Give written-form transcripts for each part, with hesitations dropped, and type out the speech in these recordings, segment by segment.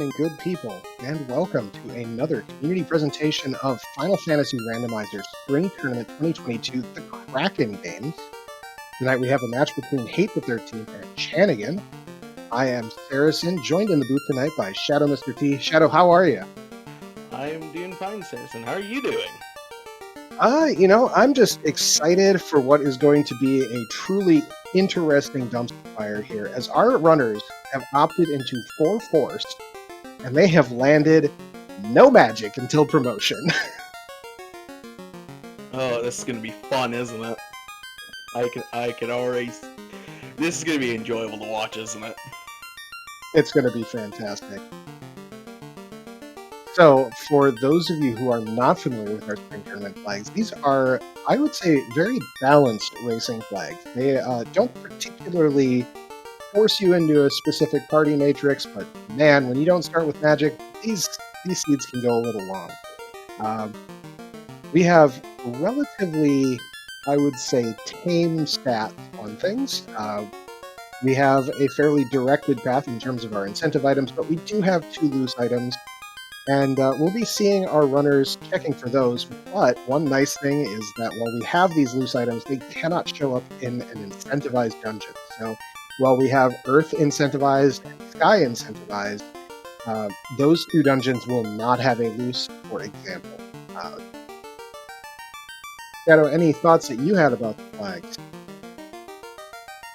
And good people, and welcome to another community presentation of Final Fantasy Randomizer Spring Tournament 2022, the Kraken Games. Tonight we have a match between HaateXIII and Chanigan. I am Saracen, joined in the booth tonight by Shadow Mr. T. Shadow, how are you? I am doing fine, Saracen. How are you doing? I'm just excited for what is going to be a truly interesting dumpster fire here, as our runners have opted into 4 Force, and they have landed no magic until promotion. Oh, this is gonna be fun, isn't it? I can already. This is gonna be enjoyable to watch, isn't it? It's going to be fantastic. So, for those of you who are not familiar with our Spring Tournament flags, these are, I would say, very balanced racing flags. They don't particularly force you into a specific party matrix, but man, when you don't start with magic, these seeds can go a little long. We have relatively, I would say, tame stats on things. We have a fairly directed path in terms of our incentive items, but we do have 2 loose items, and we'll be seeing our runners checking for those. But one nice thing is that while we have these loose items, they cannot show up in an incentivized dungeon. So while we have Earth incentivized and Sky incentivized, those 2 dungeons will not have a loose, for example. Shadow, any thoughts that you had about the flags?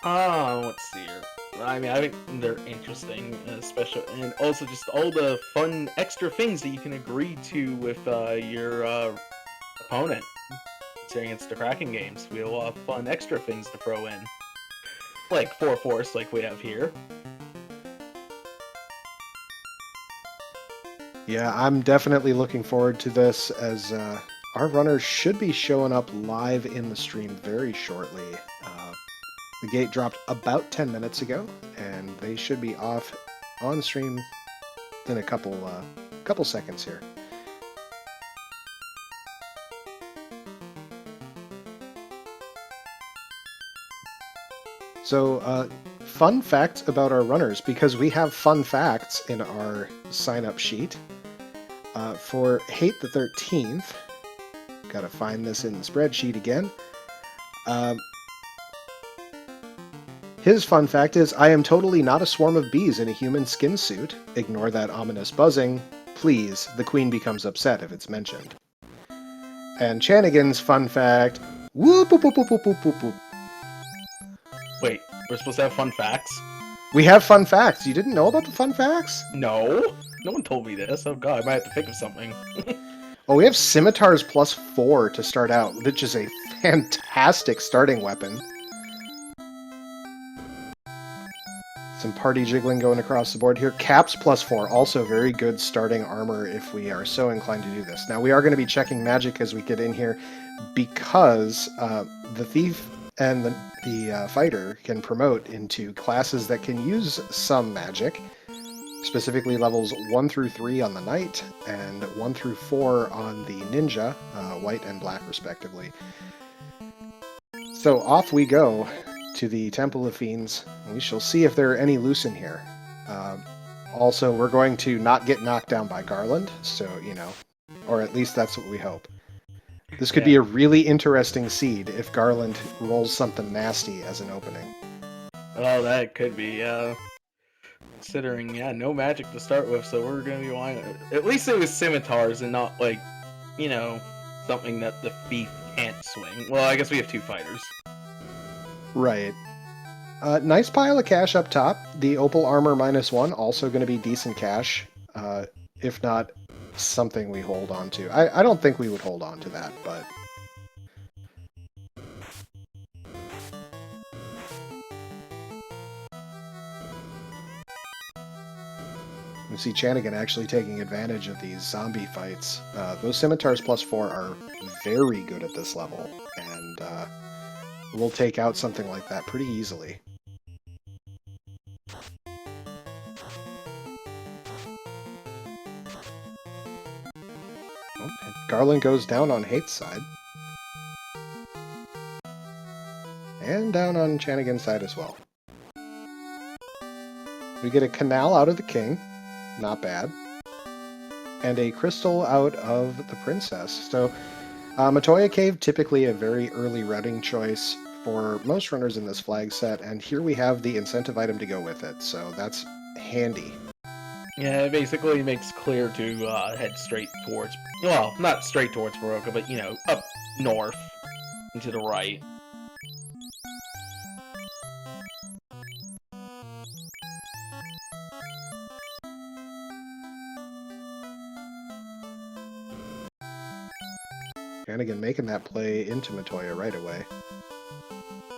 Let's see here. I mean, I think they're interesting, especially, and also just all the fun extra things that you can agree to with your opponent. Considering it's the Kraken games, we will have fun extra things to throw in, like 4 Force, like we have here. Yeah, I'm definitely looking forward to this, as our runners should be showing up live in the stream very shortly. The gate dropped about 10 minutes ago, and they should be off on stream in a couple seconds here. So, fun facts about our runners, because we have fun facts in our sign-up sheet. For HaateXIII, gotta find this in the spreadsheet again. His fun fact is, I am totally not a swarm of bees in a human skin suit. Ignore that ominous buzzing. Please, the queen becomes upset if it's mentioned. And Chanigan's fun fact, whoop, whoop, whoop, whoop, whoop, whoop, whoop, whoop. Wait, we're supposed to have fun facts? We have fun facts. You didn't know about the fun facts? No? No one told me this. Oh god, I might have to think of something. Oh, we have scimitars +4 to start out, which is a fantastic starting weapon. Some party jiggling going across the board here. Caps +4, also very good starting armor if we are so inclined to do this. Now, we are going to be checking magic as we get in here, because the thief and the fighter can promote into classes that can use some magic, specifically levels 1 through 3 on the knight, and 1 through 4 on the ninja, white and black respectively. So off we go to the Temple of Fiends. We shall see if there are any loose in here. Also, we're going to not get knocked down by Garland, so, or at least that's what we hope. This could be a really interesting seed if Garland rolls something nasty as an opening. Well, that could be, considering, no magic to start with, so we're gonna be wanting... At least it was scimitars and not, like, something that the thief can't swing. Well, I guess we have 2 fighters. Right. Nice pile of cash up top. The Opal Armor -1, also going to be decent cash, if not something we hold on to. I don't think we would hold on to that, but... You see Chanigan actually taking advantage of these zombie fights. Those scimitars +4 are very good at this level, and we'll take out something like that pretty easily. Oh, Garland goes down on Hate's side. And down on Chanigan's side as well. We get a canal out of the king. not bad. And a crystal out of the princess. So Matoya Cave, typically a very early running choice for most runners in this flag set, and here we have the incentive item to go with it, so that's handy. Yeah, it basically makes clear to head straight towards, well, not straight towards Baroka, but, you know, up north and to the right. Chanigan making that play into Matoya right away.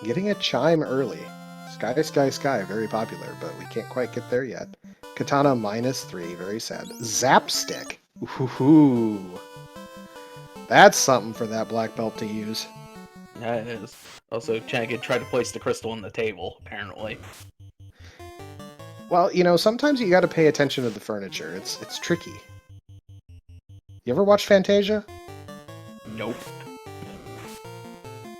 Getting a chime early. Sky, sky, sky, very popular, but we can't quite get there yet. Katana -3, very sad. Zap stick. Ooh. That's something for that black belt to use. Yeah, it is. Also, Chanigan tried to place the crystal on the table, apparently. Well, you know, sometimes you gotta pay attention to the furniture. It's tricky. You ever watch Fantasia? Nope.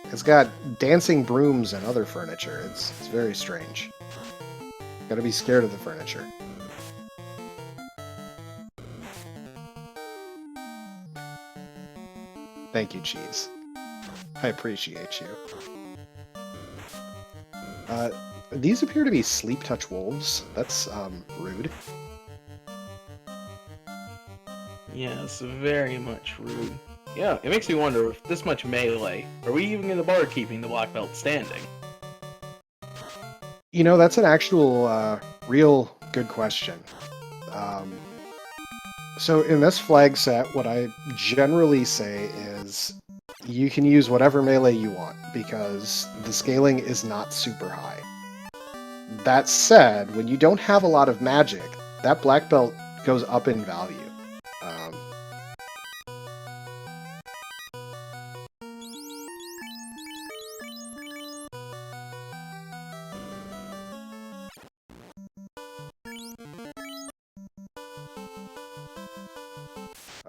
It's got dancing brooms and other furniture. It's very strange. Gotta be scared of the furniture. Thank you, Cheese. I appreciate you. These appear to be sleep touch wolves. That's, rude. Yes, very much rude. Yeah, it makes me wonder, if this much melee, are we even going to bother keeping the black belt standing? You know, that's an actual, real good question. So in this flag set, what I generally say is you can use whatever melee you want, because the scaling is not super high. That said, when you don't have a lot of magic, that black belt goes up in value.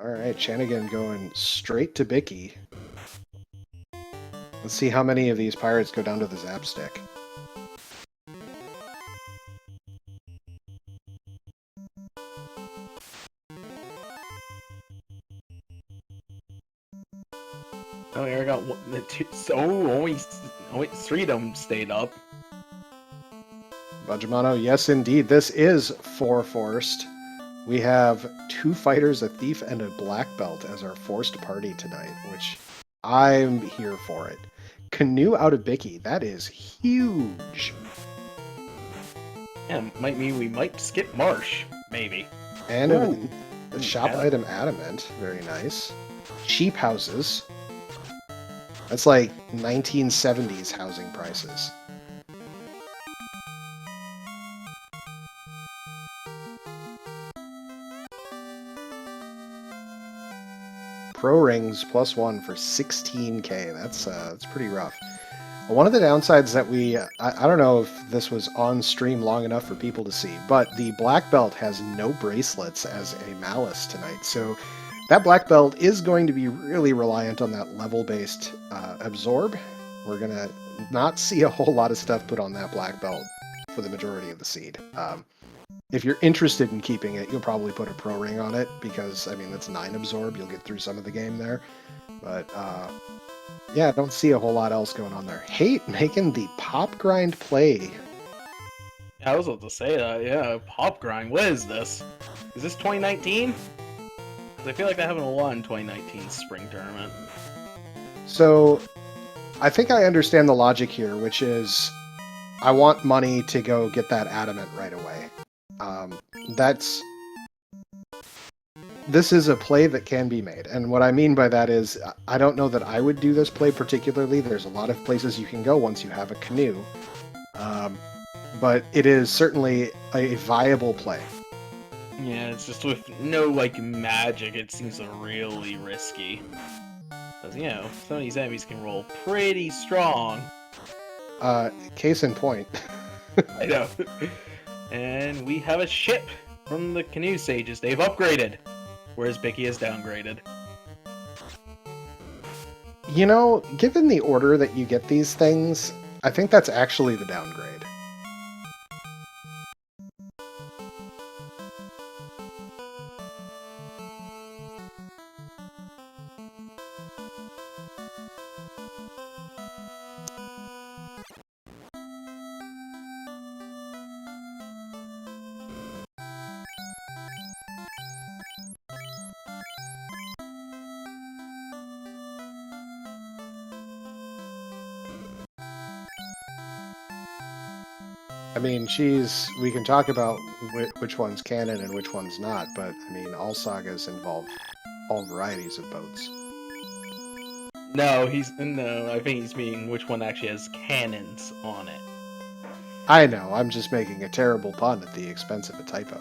Alright, Chanigan going straight to Bicky. Let's see how many of these pirates go down to the zap stick. Oh, I got one, the two, so only 3 of them stayed up. Bajimano, yes indeed, this is 4 forced. We have 2 fighters, a thief, and a black belt as our forced party tonight, which I'm here for it. Canoe out of Bicky, that is huge. Yeah, might mean we might skip Marsh, maybe. And the shop Adamant. item Adamant, very nice. Cheap houses. That's like 1970s housing prices. Pro rings +1 for 16k. That's pretty rough. One of the downsides that I don't know if this was on stream long enough for people to see, but the black belt has no bracelets as a malice tonight. So that black belt is going to be really reliant on that level-based absorb. We're going to not see a whole lot of stuff put on that black belt for the majority of the seed. If you're interested in keeping it, you'll probably put a pro ring on it because, I mean, that's 9 absorb. You'll get through some of the game there. But, yeah, I don't see a whole lot else going on there. Hate making the pop grind play. I was about to say that, yeah. Pop grind, what is this? Is this 2019? Because I feel like that happened a lot in 2019's spring tournament. So, I think I understand the logic here, which is I want money to go get that adamant right away. This is a play that can be made, and what I mean by that is I don't know that I would do this play particularly. There's a lot of places you can go once you have a canoe, but it is certainly a viable play. Yeah, it's just with no, like, magic, it seems really risky. Because, you know, some of these enemies can roll pretty strong. Case in point. I know. And we have a ship from the canoe sages. They've upgraded, whereas Bicky is downgraded. You know, given the order that you get these things, I think that's actually the downgrade. I mean, we can talk about which one's canon and which one's not, but I mean, all sagas involve all varieties of boats. No, I think he's meaning which one actually has cannons on it. I know, I'm just making a terrible pun at the expense of a typo.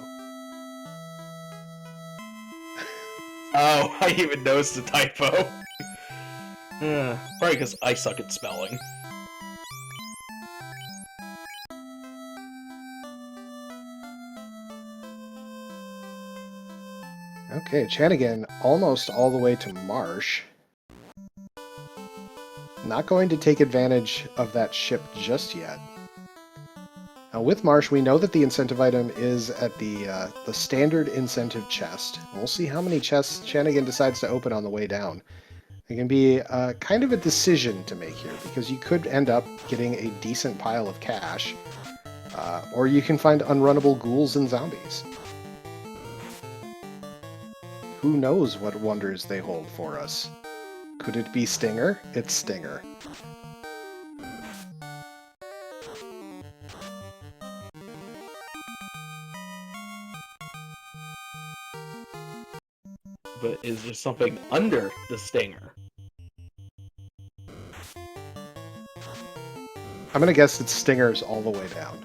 Oh, I even noticed the typo. Probably because I suck at spelling. Okay, Chanigan almost all the way to Marsh. Not going to take advantage of that ship just yet. Now with Marsh, we know that the incentive item is at the standard incentive chest. We'll see how many chests Chanigan decides to open on the way down. It can be kind of a decision to make here, because you could end up getting a decent pile of cash, or you can find unrunnable ghouls and zombies. Who knows what wonders they hold for us? Could it be Stinger? It's Stinger. But is there something under the stinger? I'm gonna guess it's Stingers all the way down.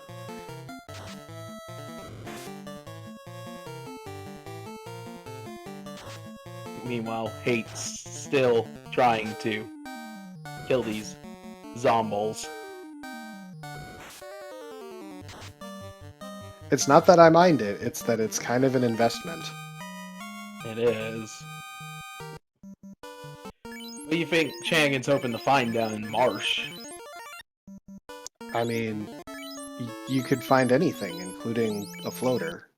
Meanwhile, HaateXIII still trying to kill these zombies. It's not that I mind it, it's that it's kind of an investment. It is. What do you think Chanigan's hoping to find down in Marsh? I mean, you could find anything, including a floater.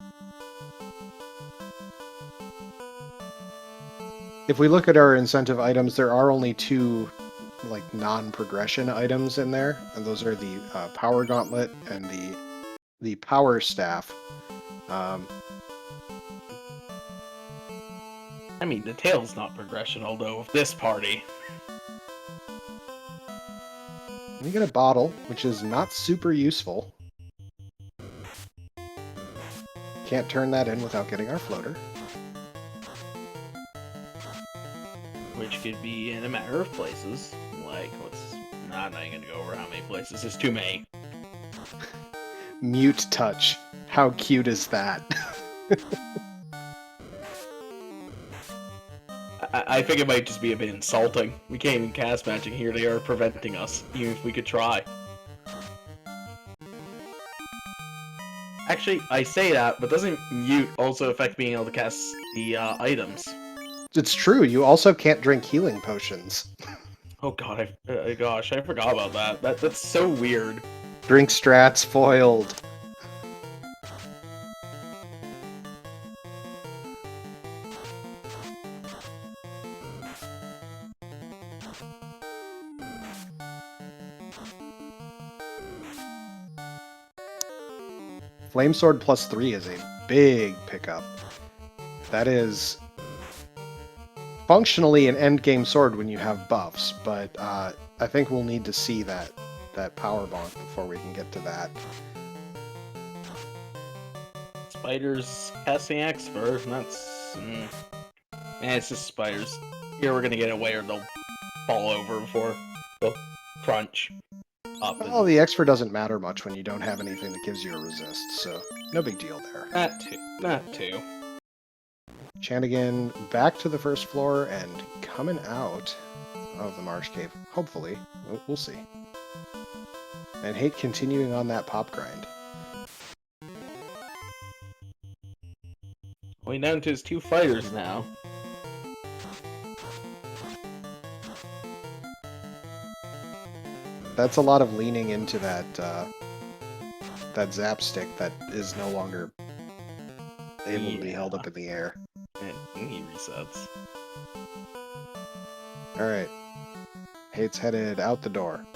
If we look at our incentive items, there are only two non-progression items in there, and those are the power gauntlet and the power staff. I mean, the tail's not progression, although of this party. You get a bottle, which is not super useful. Can't turn that in without getting our floater. Which could be in a matter of places. Like, I'm not even gonna go over how many places. There's too many. Mute touch. How cute is that? I think it might just be a bit insulting. We can't even cast magic here. They are preventing us, even if we could try. Actually, I say that, but doesn't mute also affect being able to cast the items? It's true, you also can't drink healing potions. Oh god, gosh, I forgot about that. That's so weird. Drink strats foiled. Flamesword plus 3 is a big pickup. That is functionally an endgame sword when you have buffs, but I think we'll need to see that power bonk before we can get to that. Spiders casting expert, and that's... it's just spiders. Here we're gonna get away or they'll fall over before they'll crunch up. Well, the expert doesn't matter much when you don't have anything that gives you a resist, so no big deal there. Not too. Chanigan back to the first floor and coming out of the Marsh Cave, hopefully. We'll see. And HaateXIII continuing on that pop grind. Going down to his 2 fighters now. That's a lot of leaning into that zap stick that is no longer able to be held up in the air. And he resets. Alright. HaateXIII's headed out the door.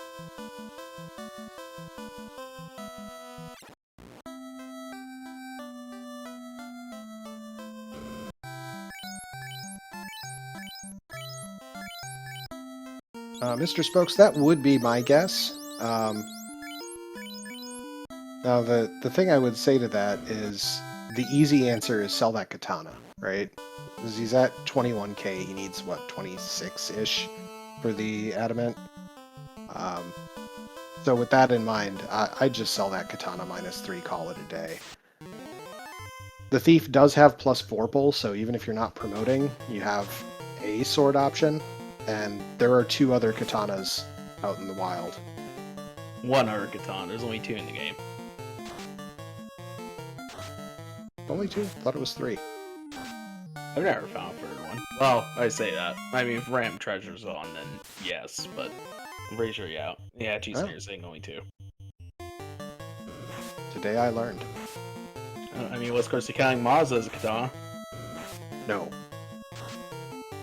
Mr. Spokes, that would be my guess. Now, the thing I would say to that is the easy answer is sell that katana, right? Because he's at 21k, he needs, what, 26-ish for the adamant? Um, so with that in mind, I'd just sell that katana -3, call it a day. The thief does have +4 pull, so even if you're not promoting, you have a sword option, and there are 2 other katanas out in the wild. One other katana. There's only 2 in the game. Only 2? Thought it was 3. I've never found a third one. Well, I say that. I mean, if Ram Treasure's on, then yes, but I'm pretty sure yeah. Yeah, Cheese Oh. you're saying only 2. Today I learned. I mean, what's course counting Mazda as a katana? No.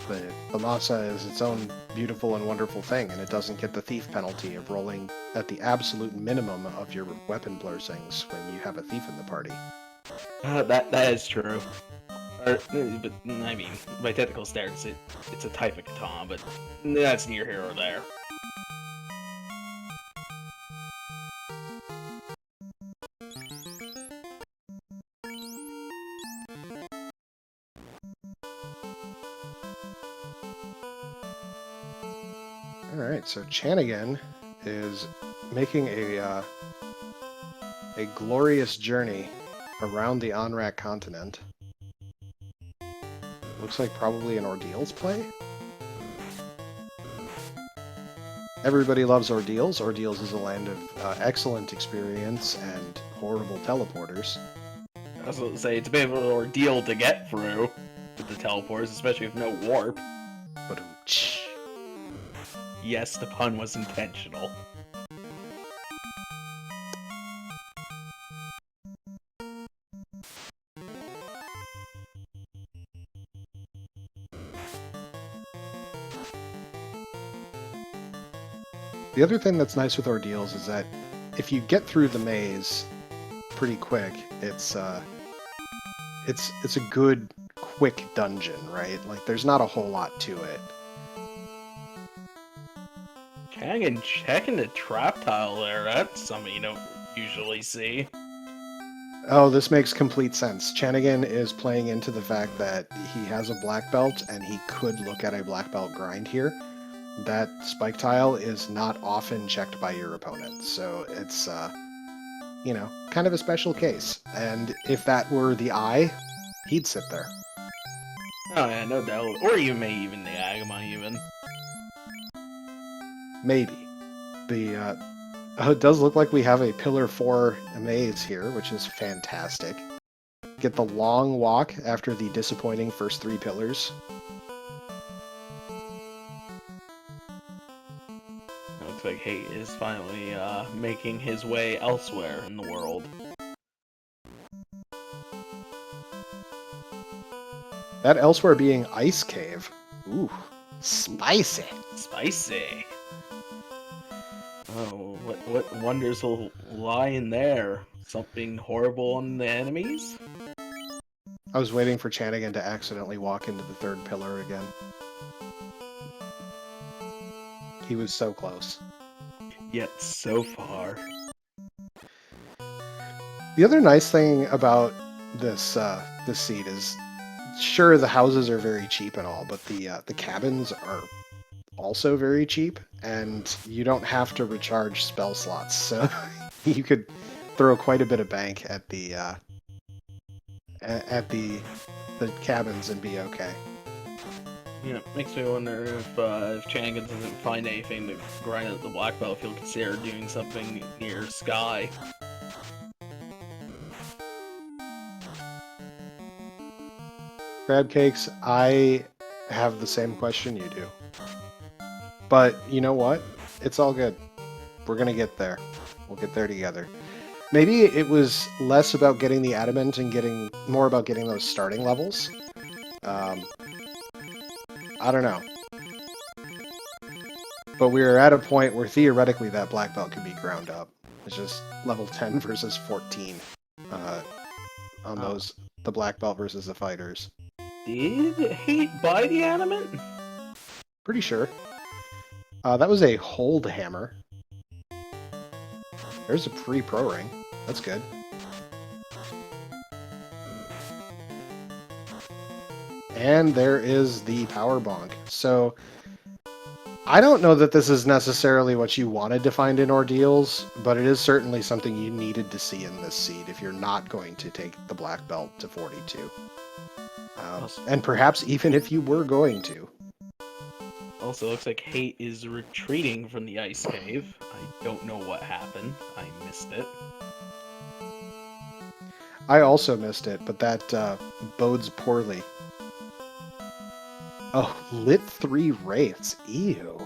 The Masa is its own beautiful and wonderful thing, and it doesn't get the thief penalty of rolling at the absolute minimum of your weapon blessings when you have a thief in the party. That is true. But I mean, by technical standards, it's a type of katana, but that's near here or there. Alright, so Chanigan is making a glorious journey around the Onrak continent. Looks like probably an Ordeals play? Everybody loves Ordeals. Ordeals is a land of excellent experience and horrible teleporters. I was going to say, it's a bit of an ordeal to get through with the teleports, especially with no warp. But Yes, the pun was intentional. the other thing that's nice with Ordeals is that if you get through the maze pretty quick, it's a good, quick dungeon, right? Like, there's not a whole lot to it. Chanigan checking the trap tile there, that's something you don't usually see. Oh, this makes complete sense. Chanigan is playing into the fact that he has a black belt, and he could look at a black belt grind here. That spike tile is not often checked by your opponent, so it's, you know, kind of a special case. And if that were the eye, he'd sit there. Oh yeah, no doubt. Or you may even the Agama even. Maybe. It does look like we have a Pillar 4 maze here, which is fantastic. Get the long walk after the disappointing first 3 pillars. Looks like Hate is finally making his way elsewhere in the world. That elsewhere being Ice Cave. Ooh, spicy. Spicy. Oh, what wonders will lie in there? Something horrible on the enemies? I was waiting for Chanigan to accidentally walk into the 3rd pillar again. He was so close. Yet so far. The other nice thing about this this seed is, sure, the houses are very cheap and all, but the cabins are also very cheap, and you don't have to recharge spell slots, so you could throw quite a bit of bank at the cabins and be okay. Yeah, makes me wonder if Chanigan doesn't find anything to grind at the black belt, if he'll consider doing something near Sky. Crab cakes, I have the same question you do. But you know what? It's all good. We're gonna get there. We'll get there together. Maybe it was less about getting the adamant and more about getting those starting levels. I don't know. But we're at a point where theoretically that black belt could be ground up. It's just level 10 versus 14 on those, the black belt versus the fighters. Did Hate buy the adamant? Pretty sure. That was a hold hammer. There's a pre-pro ring. That's good. And there is the power bonk. So I don't know that this is necessarily what you wanted to find in Ordeals, but it is certainly something you needed to see in this seed if you're not going to take the black belt to 42. And perhaps even if you were going to. Also, looks like Hate is retreating from the ice cave. I don't know what happened. I missed it. I also missed it, but that bodes poorly. Oh, lit 3 wraiths. Ew.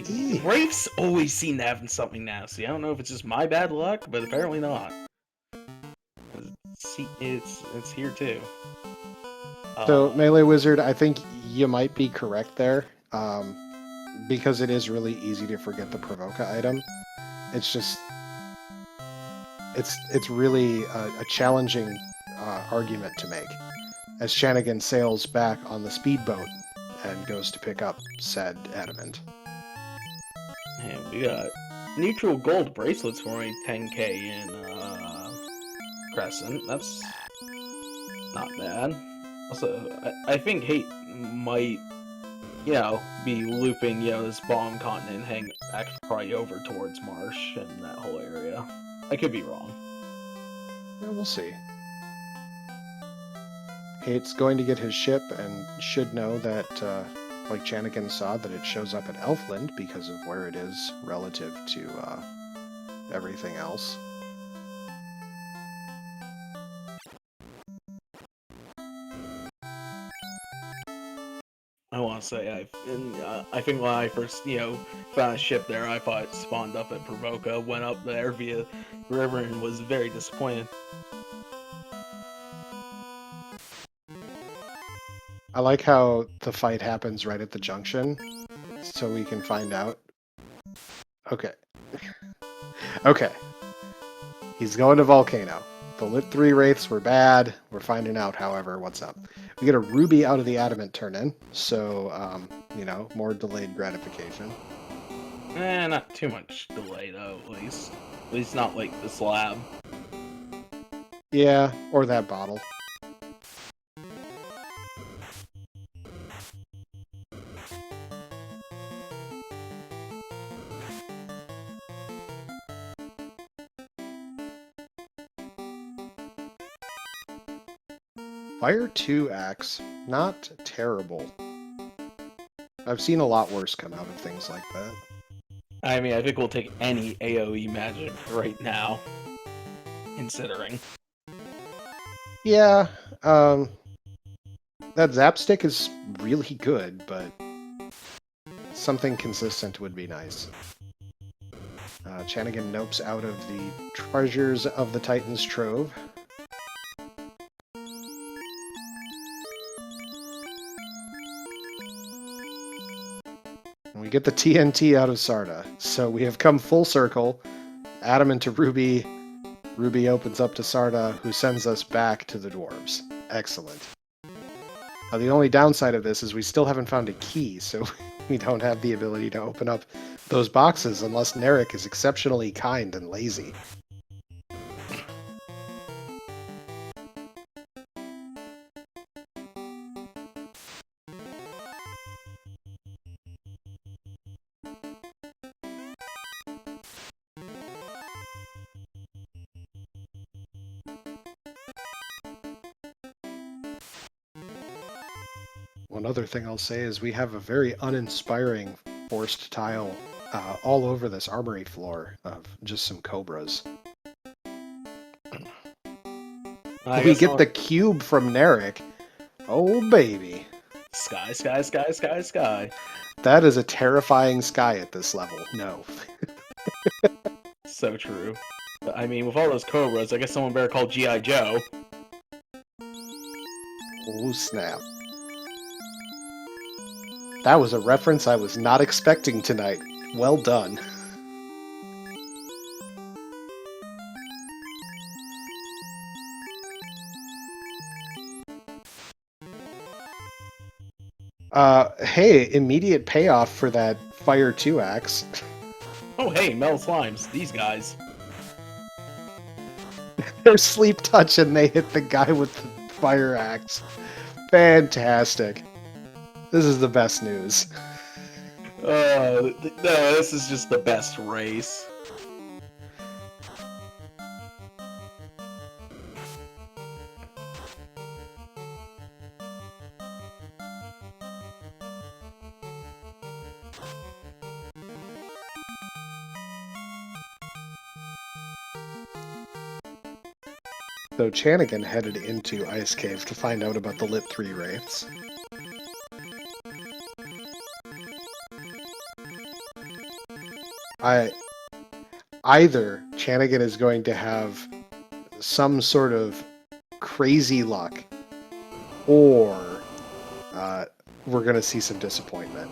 Ew. Wraiths always seem to have something nasty. I don't know if it's just my bad luck, but apparently not. See, it's here too. So, Melee Wizard, I think you might be correct there, because it is really easy to forget the Provoca item. It's just, it's really a challenging argument to make, as Chanigan sails back on the speedboat and goes to pick up said adamant. And we got neutral gold bracelets for me, 10k in Crescent. That's not bad. Also, I think Hate might, be looping, this bomb continent and hang back probably over towards Marsh and that whole area. I could be wrong. Yeah, we'll see. Hate's going to get his ship and should know that, like Chanigan saw, that it shows up at Elfland because of where it is relative to everything else. I want to say, I think when I first, found a ship there, I thought it spawned up at Provoca, went up there via the river, and was very disappointed. I like how the fight happens right at the junction, so we can find out. Okay. Okay. He's going to Volcano. The lit 3 wraiths were bad. We're finding out, however, what's up. We get a ruby out of the adamant turn-in, so, more delayed gratification. Not too much delay, though, at least. At least not like the slab. Yeah, or that bottle. Fire 2 axe, not terrible. I've seen a lot worse come out of things like that. I mean, I think we'll take any AoE magic right now, considering. Yeah, that zap stick is really good, but something consistent would be nice. Chanigan nopes out of the treasures of the Titan's Trove. We get the TNT out of Sarda, so we have come full circle. Adamant to Ruby. Ruby opens up to Sarda, who sends us back to the dwarves. Excellent. Now, the only downside of this is we still haven't found a key, so we don't have the ability to open up those boxes unless Narek is exceptionally kind and lazy. One other thing I'll say is we have a very uninspiring forced tile all over this armory floor of just some cobras. We get the cube from Narek. Oh, baby. Sky, sky, sky, sky, sky. That is a terrifying sky at this level. No. So true. But, I mean, with all those cobras, I guess someone better call G.I. Joe. Oh, snap. That was a reference I was not expecting tonight. Well done. Hey, immediate payoff for that Fire 2 axe. Oh, hey, metal slimes. These guys. They're sleep touch and they hit the guy with the fire axe. Fantastic. This is the best news. No, this is just the best race. So Chanigan headed into Ice Cave to find out about the Lit 3 wraiths. Either Chanigan is going to have some sort of crazy luck, or we're going to see some disappointment.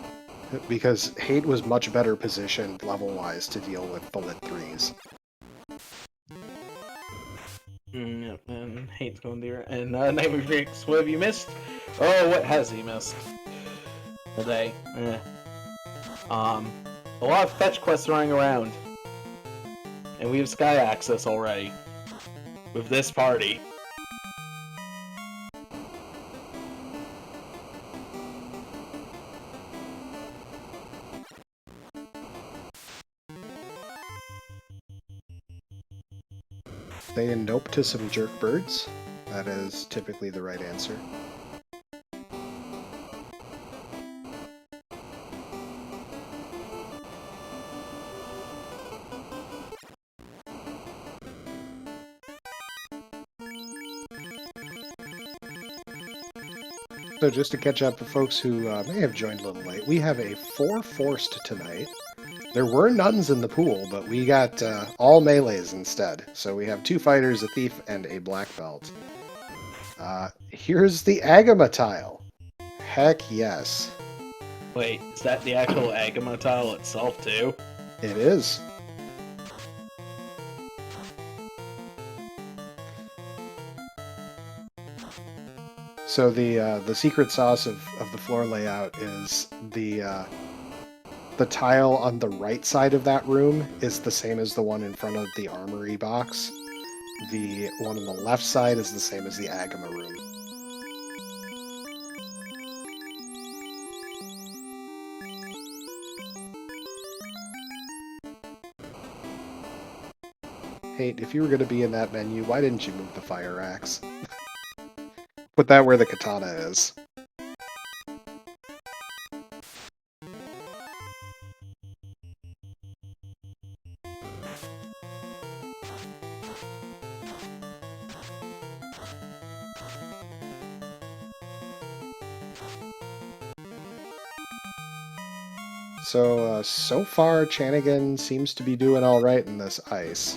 Because HaateXIII was much better positioned level-wise to deal with the Lit 3s. Yep, and HaateXIII's going there. And Nightmare Freaks, what have you missed? Oh, what has he missed? Today. A lot of fetch quests running around. And we have sky access already. With this party. Saying nope to some jerk birds. That is typically the right answer. So just to catch up for folks who may have joined a little late, we have a 4 forced tonight. There were nuns in the pool, but we got all melees instead. So we have 2 fighters, a thief, and a black belt. Here's the Agama tile. Heck yes. Wait, is that the actual Agama tile itself too? It is. So the secret sauce of the floor layout is the tile on the right side of that room is the same as the one in front of the armory box. The one on the left side is the same as the Agama room. Hey, if you were going to be in that menu, why didn't you move the fire axe? Put that where the katana is. So far, Chanigan seems to be doing all right in this ice.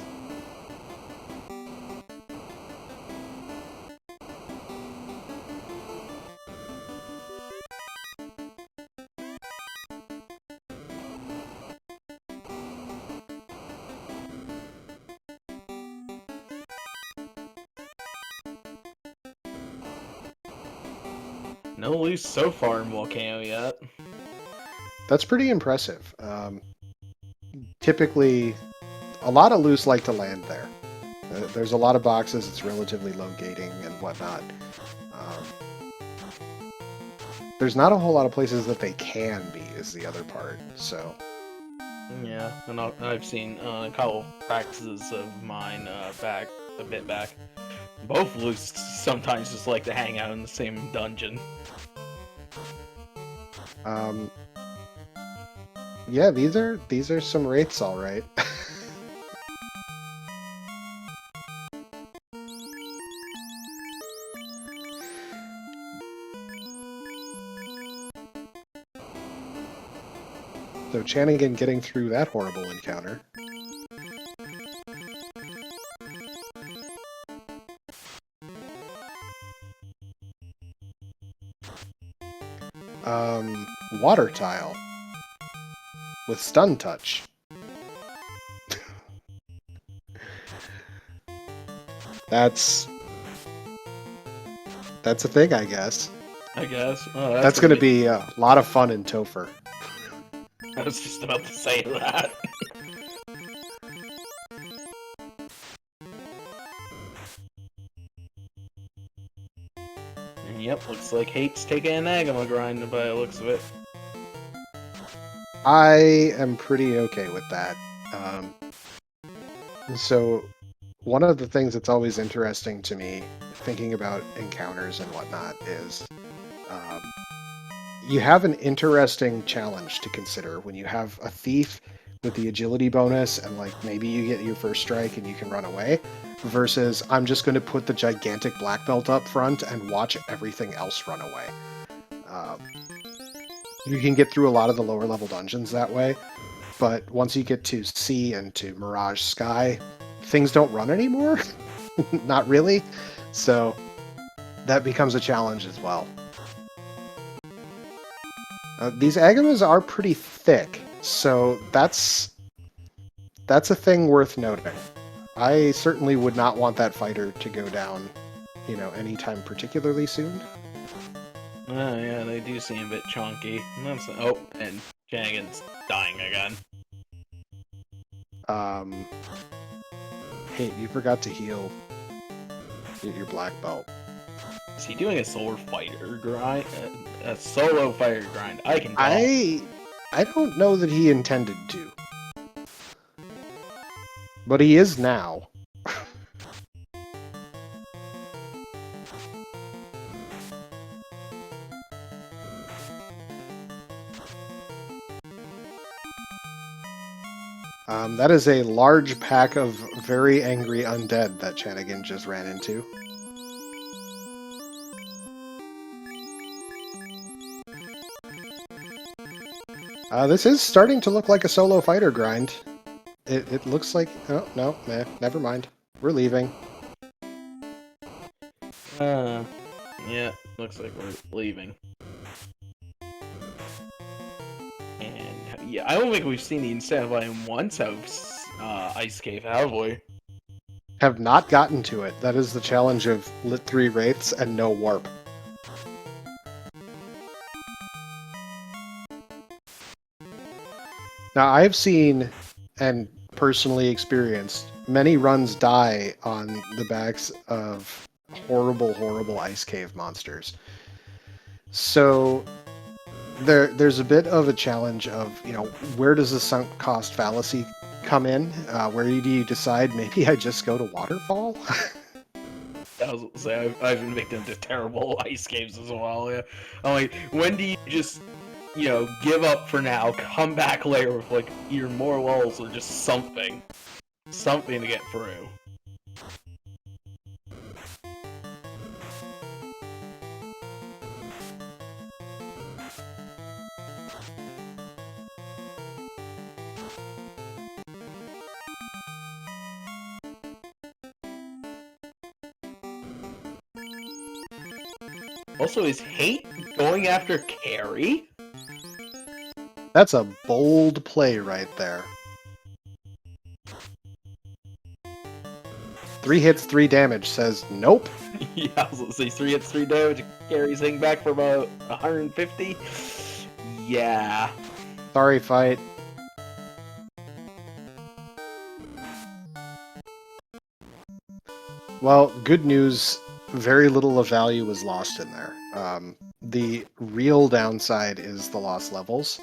No loose so far in Volcano yet. That's pretty impressive. Typically, a lot of loose like to land there. There's a lot of boxes, it's relatively low gating and whatnot. There's not a whole lot of places that they can be, is the other part, so... Yeah, and I've seen a couple practices of mine back. Both loose sometimes just like to hang out in the same dungeon. Yeah, these are some wraiths, all right. So Chanigan getting through that horrible encounter. Water tile. With stun touch. That's a thing, I guess. I guess. Oh, that's going to be a lot of fun in Topher. I was just about to say that. Looks like Hate's taking an Agama grind by the looks of it. I am pretty okay with that. So, one of the things that's always interesting to me, thinking about encounters and whatnot, is um, you have an interesting challenge to consider when you have a thief with the agility bonus and like maybe you get your first strike and you can run away versus I'm just going to put the gigantic black belt up front and watch everything else run away. Um, you can get through a lot of the lower level dungeons that way, but once you get to sea and to Mirage Sky, things don't run anymore. Not really. So that becomes a challenge as well. These Agamas are pretty thick, so that's a thing worth noting. I certainly would not want that fighter to go down, anytime particularly soon. Oh yeah, they do seem a bit chunky. Oh, and Chanigan's dying again. Hey, you forgot to heal your black belt. Is he doing a solo fighter grind? A solo fighter grind? I can tell. I don't know that he intended to. But he is now. That is a large pack of very angry undead that Chanigan just ran into. This is starting to look like a solo fighter grind. It looks like... Oh, no, never mind. We're leaving. Yeah, looks like we're leaving. And, yeah, I don't think we've seen the incentive item once of Ice Cave, have we? Have not gotten to it. That is the challenge of Lit 3 Wraiths and no warp. Now, I've seen and personally experienced many runs die on the backs of horrible, horrible Ice Cave monsters. So there's a bit of a challenge of, where does the sunk cost fallacy come in? Where do you decide maybe I just go to Waterfall? I was gonna say, I've been victim to terrible ice caves as well, yeah. I'm like, when do you just, give up for now, come back later with, like, either more walls or just something. Something to get through. Also, is Hate going after Carrie? That's a bold play right there. 3 hits, 3 damage says nope. Yeah, I was gonna say 3 hits, 3 damage, carries thing back for about 150. Yeah. Sorry, fight. Well, good news, very little of value was lost in there. The real downside is the lost levels.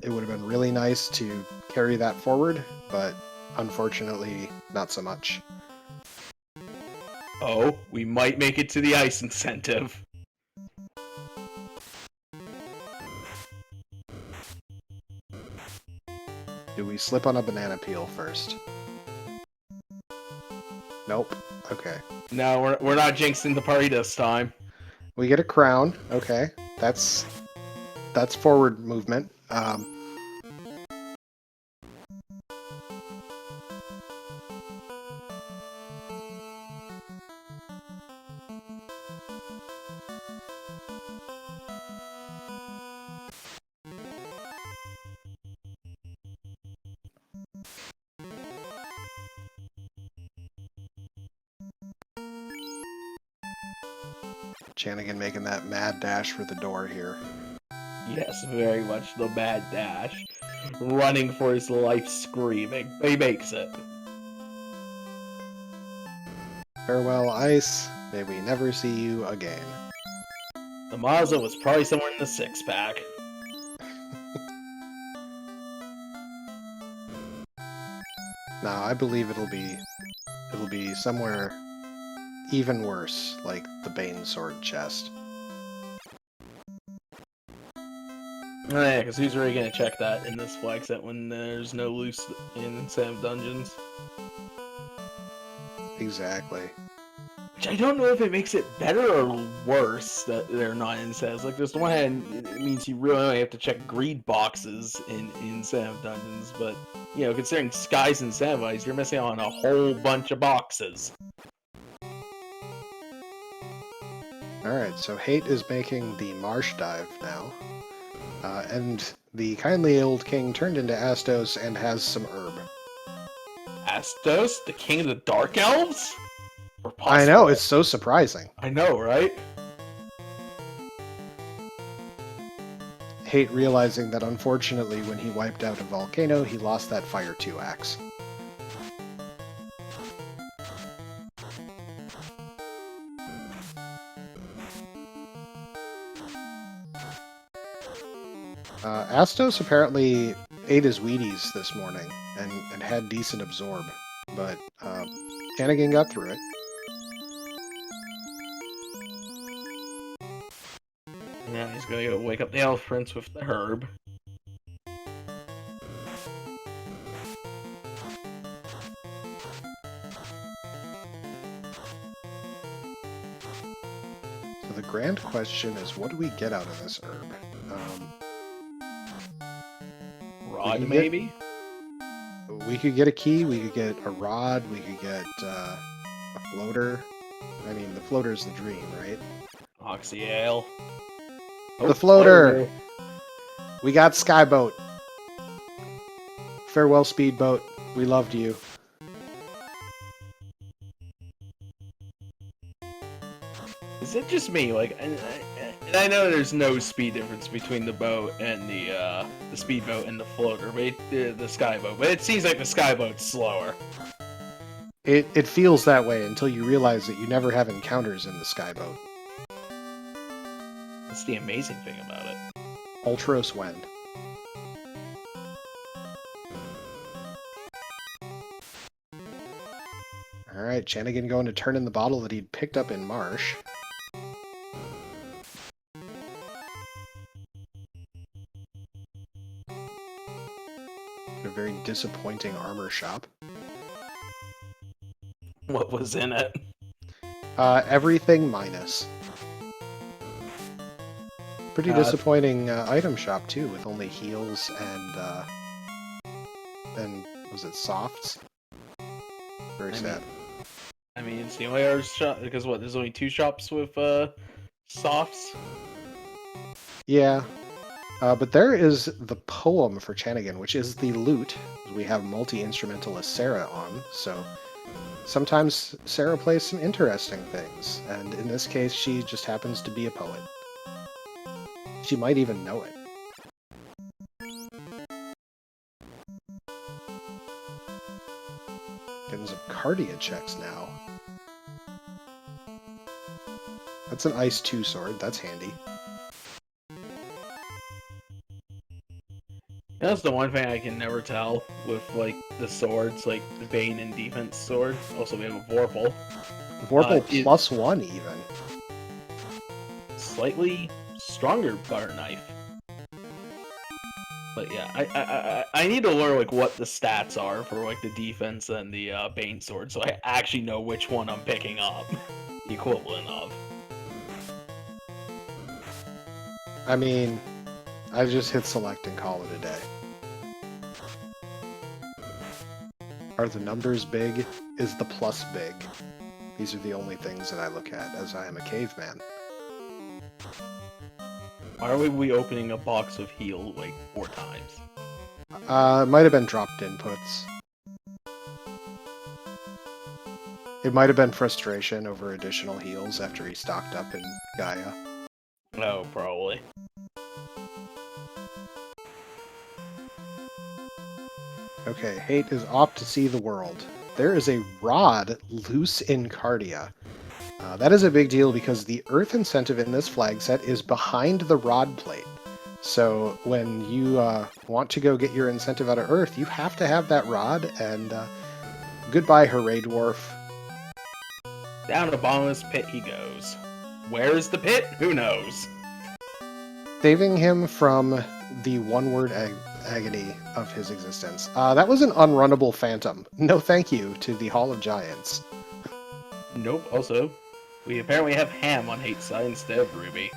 It would have been really nice to carry that forward, but unfortunately, not so much. Oh, we might make it to the ice incentive. Do we slip on a banana peel first? Nope. Okay. No, we're not jinxing the party this time. We get a crown. Okay. That's forward movement. Chanigan making that mad dash for the door here. Yes, very much the mad dash. Running for his life, screaming. He makes it. Farewell, ice. May we never see you again. The Mazda was probably somewhere in the 6-pack. No, I believe it'll be somewhere even worse, like the Bane Sword chest. Oh, yeah, because who's really going to check that in this flag set when there's no loose in Sam Dungeons? Exactly. Which I don't know if it makes it better or worse that they're not in Sam's. Like, there's one hand, it means you really only have to check greed boxes in Sam Dungeons, but, you know, considering Skies and Samwise, you're missing out on a whole bunch of boxes. Alright, so Hate is making the Marsh dive now. And the kindly old king turned into Astos and has some herb. Astos, the king of the Dark Elves? Or I know, it's so surprising. I know, right? Hate realizing that unfortunately when he wiped out a volcano, he lost that Fire 2 axe. Astos apparently ate his Wheaties this morning and had decent absorb, but Chanigan got through it. Yeah, he's gonna go wake up the Elf Prince with the herb. So the grand question is, what do we get out of this herb? Rod, maybe? We could get a key, we could get a rod, we could get a floater. I mean, the floater's the dream, right? Oxy Ale. The floater! We got Skyboat. Farewell, Speedboat. We loved you. Is it just me? Like, and I know there's no speed difference between the boat and the speedboat and the floater, but the skyboat. But it seems like the skyboat's slower. It feels that way until you realize that you never have encounters in the Skyboat. That's the amazing thing about it. Ultros Wind. Alright, Chanigan going to turn in the bottle that he'd picked up in Marsh. A very disappointing armor shop. What was in it? Everything minus. Pretty disappointing item shop too, with only heals and was it softs? Very sad. I mean, it's the only other shop because what? There's only 2 shops with softs. Yeah, but there is the poem for Chanigan, which is the lute. We have multi-instrumentalist Sarah on, so sometimes Sarah plays some interesting things, and in this case, she just happens to be a poet. She might even know it. Getting some Cardia checks now. That's an Ice 2 sword, that's handy. That's the one thing I can never tell with, like, the swords, like the Bane and Defense sword. Also, we have a Vorpal. Vorpal +1 even. Slightly stronger butter knife. But yeah, I need to learn, like, what the stats are for, like, the defense and the Bane sword, so I actually know which one I'm picking up. The equivalent of. I mean, I just hit select and call it a day. Are the numbers big? Is the plus big? These are the only things that I look at, as I am a caveman. Why are we opening a box of heal, like, 4 times? It might have been dropped inputs. It might have been frustration over additional heals after he stocked up in Gaia. No, probably. Okay, Hate is off to see the world. There is a rod loose in Cardia. That is a big deal because the Earth incentive in this flag set is behind the rod plate. So when you want to go get your incentive out of Earth, you have to have that rod, and goodbye, Hooray Dwarf. Down a bottomless pit he goes. Where is the pit? Who knows? Saving him from the one-word agony of his existence. That was an unrunnable phantom. No thank you to the Hall of Giants. Nope. Also, we apparently have ham on HaateXIII instead of Ruby.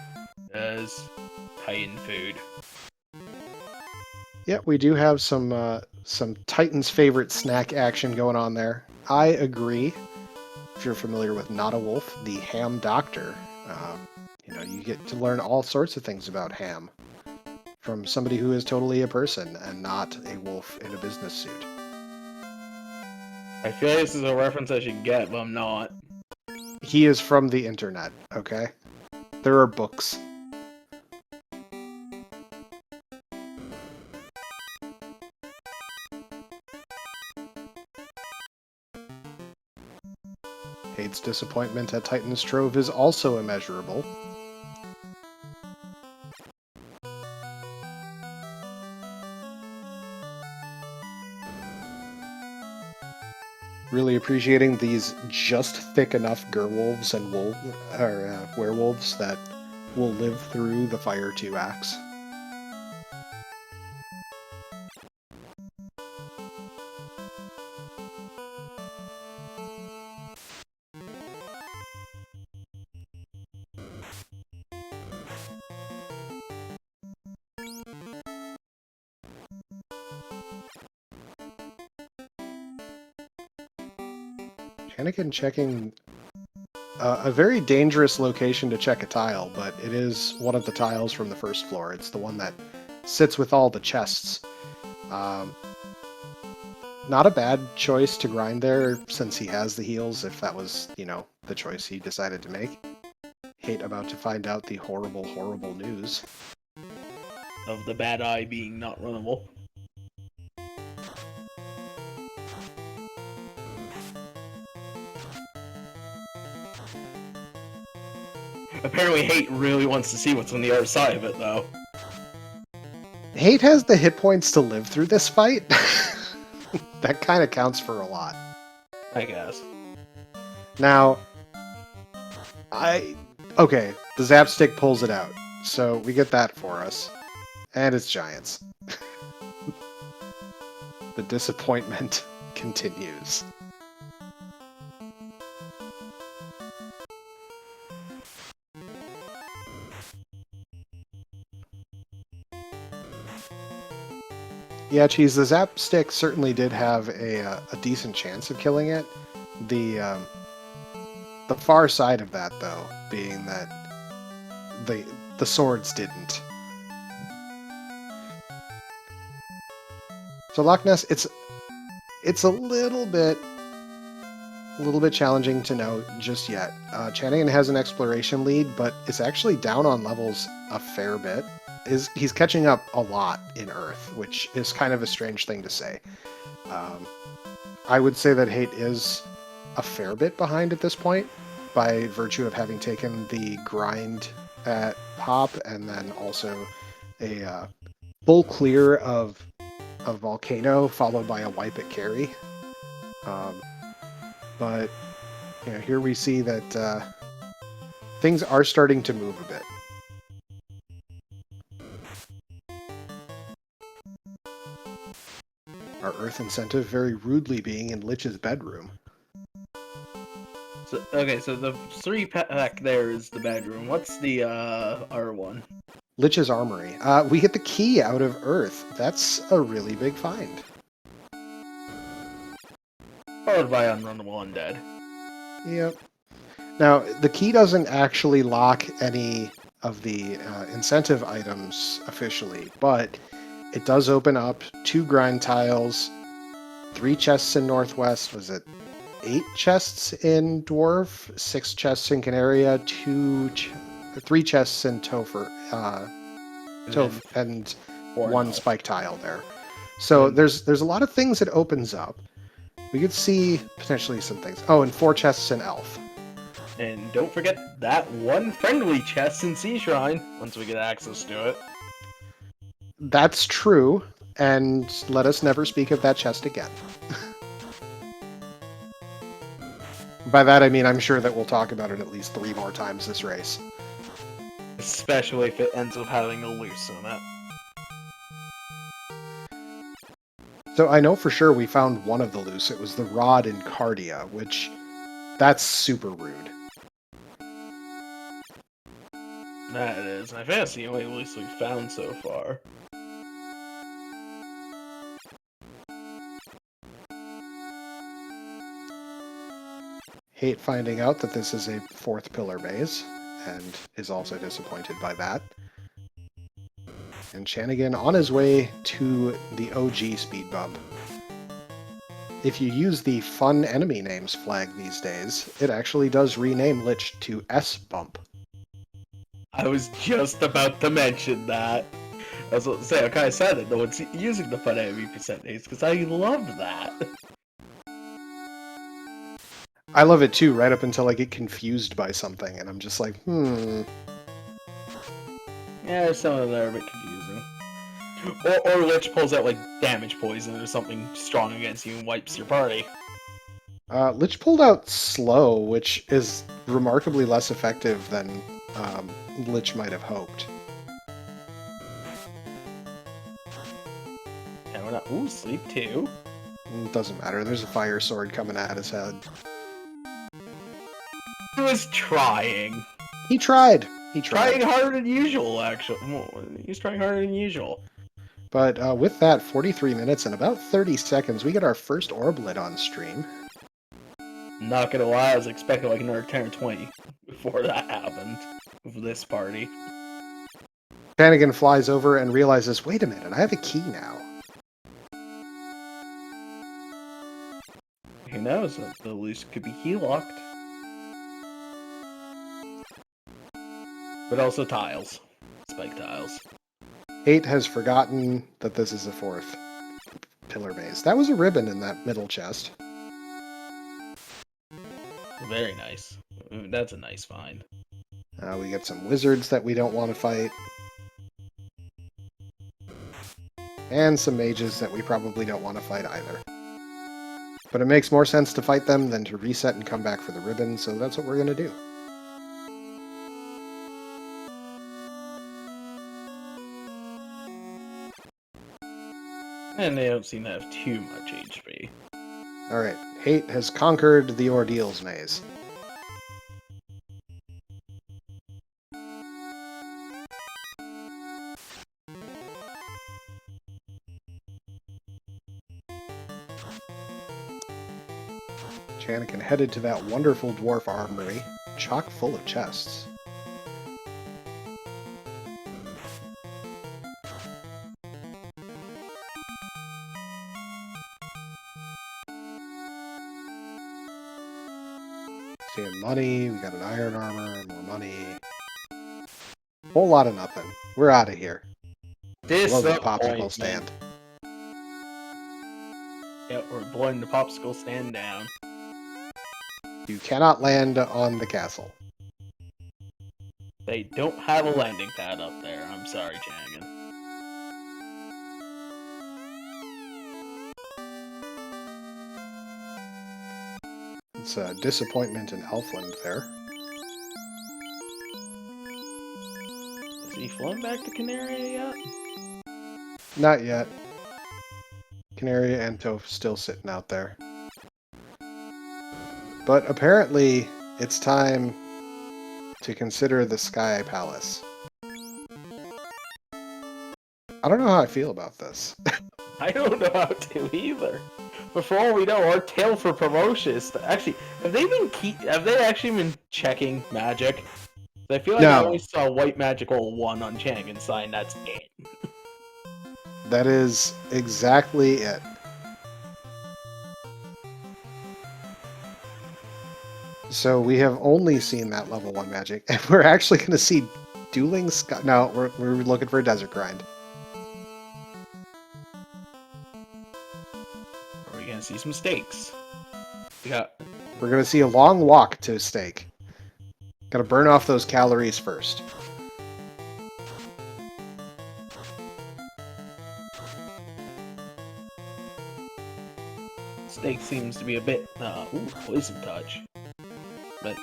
As Titan food. Yeah, we do have some Titan's favorite snack action going on there. I agree. If you're familiar with Not a Wolf, the Ham Doctor, you get to learn all sorts of things about ham from somebody who is totally a person and not a wolf in a business suit. I feel like this is a reference I should get, but I'm not. He is from the internet, okay? There are books. HaateXIII's disappointment at Titan's Trove is also immeasurable. Really appreciating these just thick enough gerwolves and werewolves that will live through the Fire 2 axe. Chanigan checking a very dangerous location to check a tile, but it is one of the tiles from the first floor. It's the one that sits with all the chests. Not a bad choice to grind there, since he has the heals, if that was, the choice he decided to make. Hate about to find out the horrible, horrible news. Of the bad eye being not runnable. Apparently Hate really wants to see what's on the other side of it, though. Hate has the hit points to live through this fight. That kind of counts for a lot. I guess. Now, okay, the Zap Stick pulls it out, so we get that for us. And it's giants. The disappointment continues. Yeah, Cheese, the Zap Stick certainly did have a decent chance of killing it. The far side of that, though, being that the swords didn't. So Loch Ness, it's a little bit challenging to know just yet. Chanigan has an exploration lead, but it's actually down on levels a fair bit. He's catching up a lot in Earth, which is kind of a strange thing to say. I would say that Hate is a fair bit behind at this point, by virtue of having taken the grind at Pop, and then also a full clear of Volcano, followed by a wipe at Carry. But here we see that things are starting to move a bit. Our Earth incentive very rudely being in Lich's bedroom. So, okay, so the 3-pack there is the bedroom. What's the R1? Lich's armory. We get the key out of Earth. That's a really big find. Followed by Unrunnable Undead. Yep. Now, the key doesn't actually lock any of the incentive items officially, but it does open up 2 grind tiles, 3 chests in Northwest, was it 8 chests in Dwarf, 6 chests in Canaria, 3 chests in Topher, and 1 spike tile there. So there's a lot of things it opens up. We could see potentially some things. Oh, and 4 chests in Elf. And don't forget that one friendly chest in Sea Shrine, once we get access to it. That's true, and let us never speak of that chest again. By that I mean I'm sure that we'll talk about it at least 3 more times this race. Especially if it ends up having a loose on it. So I know for sure we found one of the loose. It was the rod in Cardia, which... that's super rude. That is. I think that's the only loose we've found so far. Hate finding out that this is a 4th pillar maze, and is also disappointed by that. And Chanigan on his way to the OG speed bump. If you use the Fun Enemy Names flag these days, it actually does rename Lich to S Bump. I was just about to mention that. I was about to say, I'm kind of sad that no one's using the Fun Enemy percentage, because I love that. I love it too, right up until I get confused by something, and I'm just like, Yeah, some of them are a bit confusing. Or Lich pulls out, like, damage poison or something strong against you and wipes your party. Lich pulled out Slow, which is remarkably less effective than Lich might have hoped. And we're not. Ooh, sleep too. It doesn't matter, there's a fire sword coming at his head. He was trying. He tried! He tried. Trying harder than usual, actually. He's trying harder than usual. But with that, 43 minutes and about 30 seconds, we get our first Orblet on stream. Not gonna lie, I was expecting like another 10 or 20 before that happened. With this party. Chanigan flies over and realizes, wait a minute, I have a key now. Who knows? The loose could be key locked. But also tiles. Spike tiles. Hate has forgotten that this is a 4th pillar maze. That was a ribbon in that middle chest. Very nice. That's a nice find. We get some wizards that we don't want to fight. And some mages that we probably don't want to fight either. But it makes more sense to fight them than to reset and come back for the ribbon, so that's what we're going to do. And they don't seem to have too much HP. Alright, Hate has conquered the Ordeals maze. Chanigan headed to that wonderful dwarf armory, chock full of chests. Seeing money, we got an iron armor, more money. Whole lot of nothing. We're out of here. Love the popsicle stand. Yep, we're blowing the popsicle stand down. You cannot land on the castle. They don't have a landing pad up there. I'm sorry, Chanigan. It's a disappointment in Elfland there. Has he flown back to Canaria yet? Not yet. Canaria and Topher still sitting out there. But apparently, it's time to consider the Sky Palace. I don't know how I feel about this. I don't know how to either. But for all we know, our tail for promotion is actually. Have they actually been checking magic? I feel like I No. always saw white magic roll 1 on Chanigan's sign. That's it. That is exactly it. So we have only seen that level 1 magic, and we're actually going to see dueling sky. No, we're looking for a desert grind. Are we gonna see some stakes? Yeah. We're going to see a long walk to stake. Gotta burn off those calories first. Steak seems to be a bit, ooh, poison touch. But,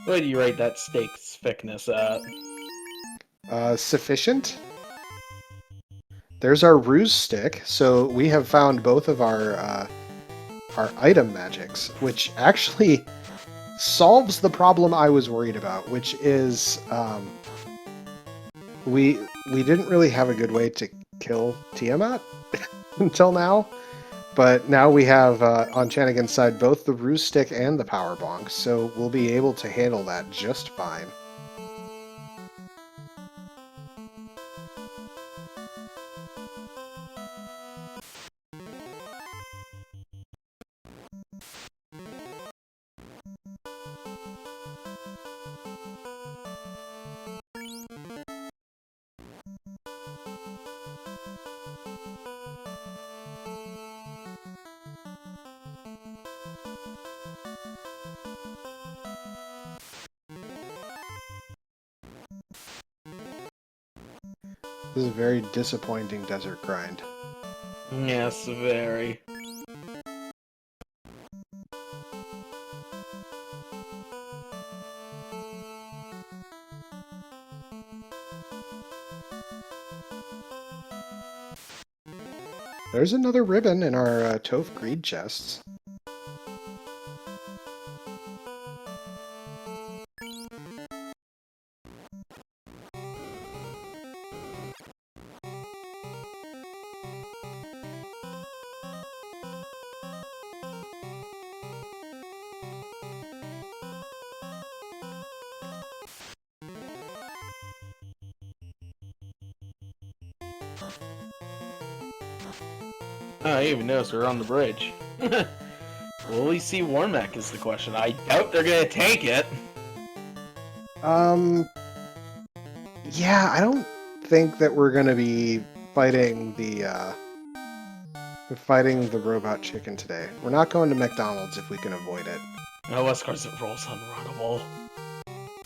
what do you rate that steak's thickness at? Sufficient? There's our ruse stick. So we have found both of our item magics, which actually solves the problem I was worried about, which is we didn't really have a good way to kill Tiamat until now, but now we have on Chanigan's side both the ruse stick and the power bonk, so we'll be able to handle that just fine. This is a very disappointing desert grind. Yes, very. There's another ribbon in our Toph greed chests. Oh, I even noticed we're on the bridge. Will we see Warmech is the question. I doubt they're gonna take it. Yeah, I don't think that we're gonna be fighting the robot chicken today. We're not going to McDonald's if we can avoid it. Oh, of course it rolls unrunnable.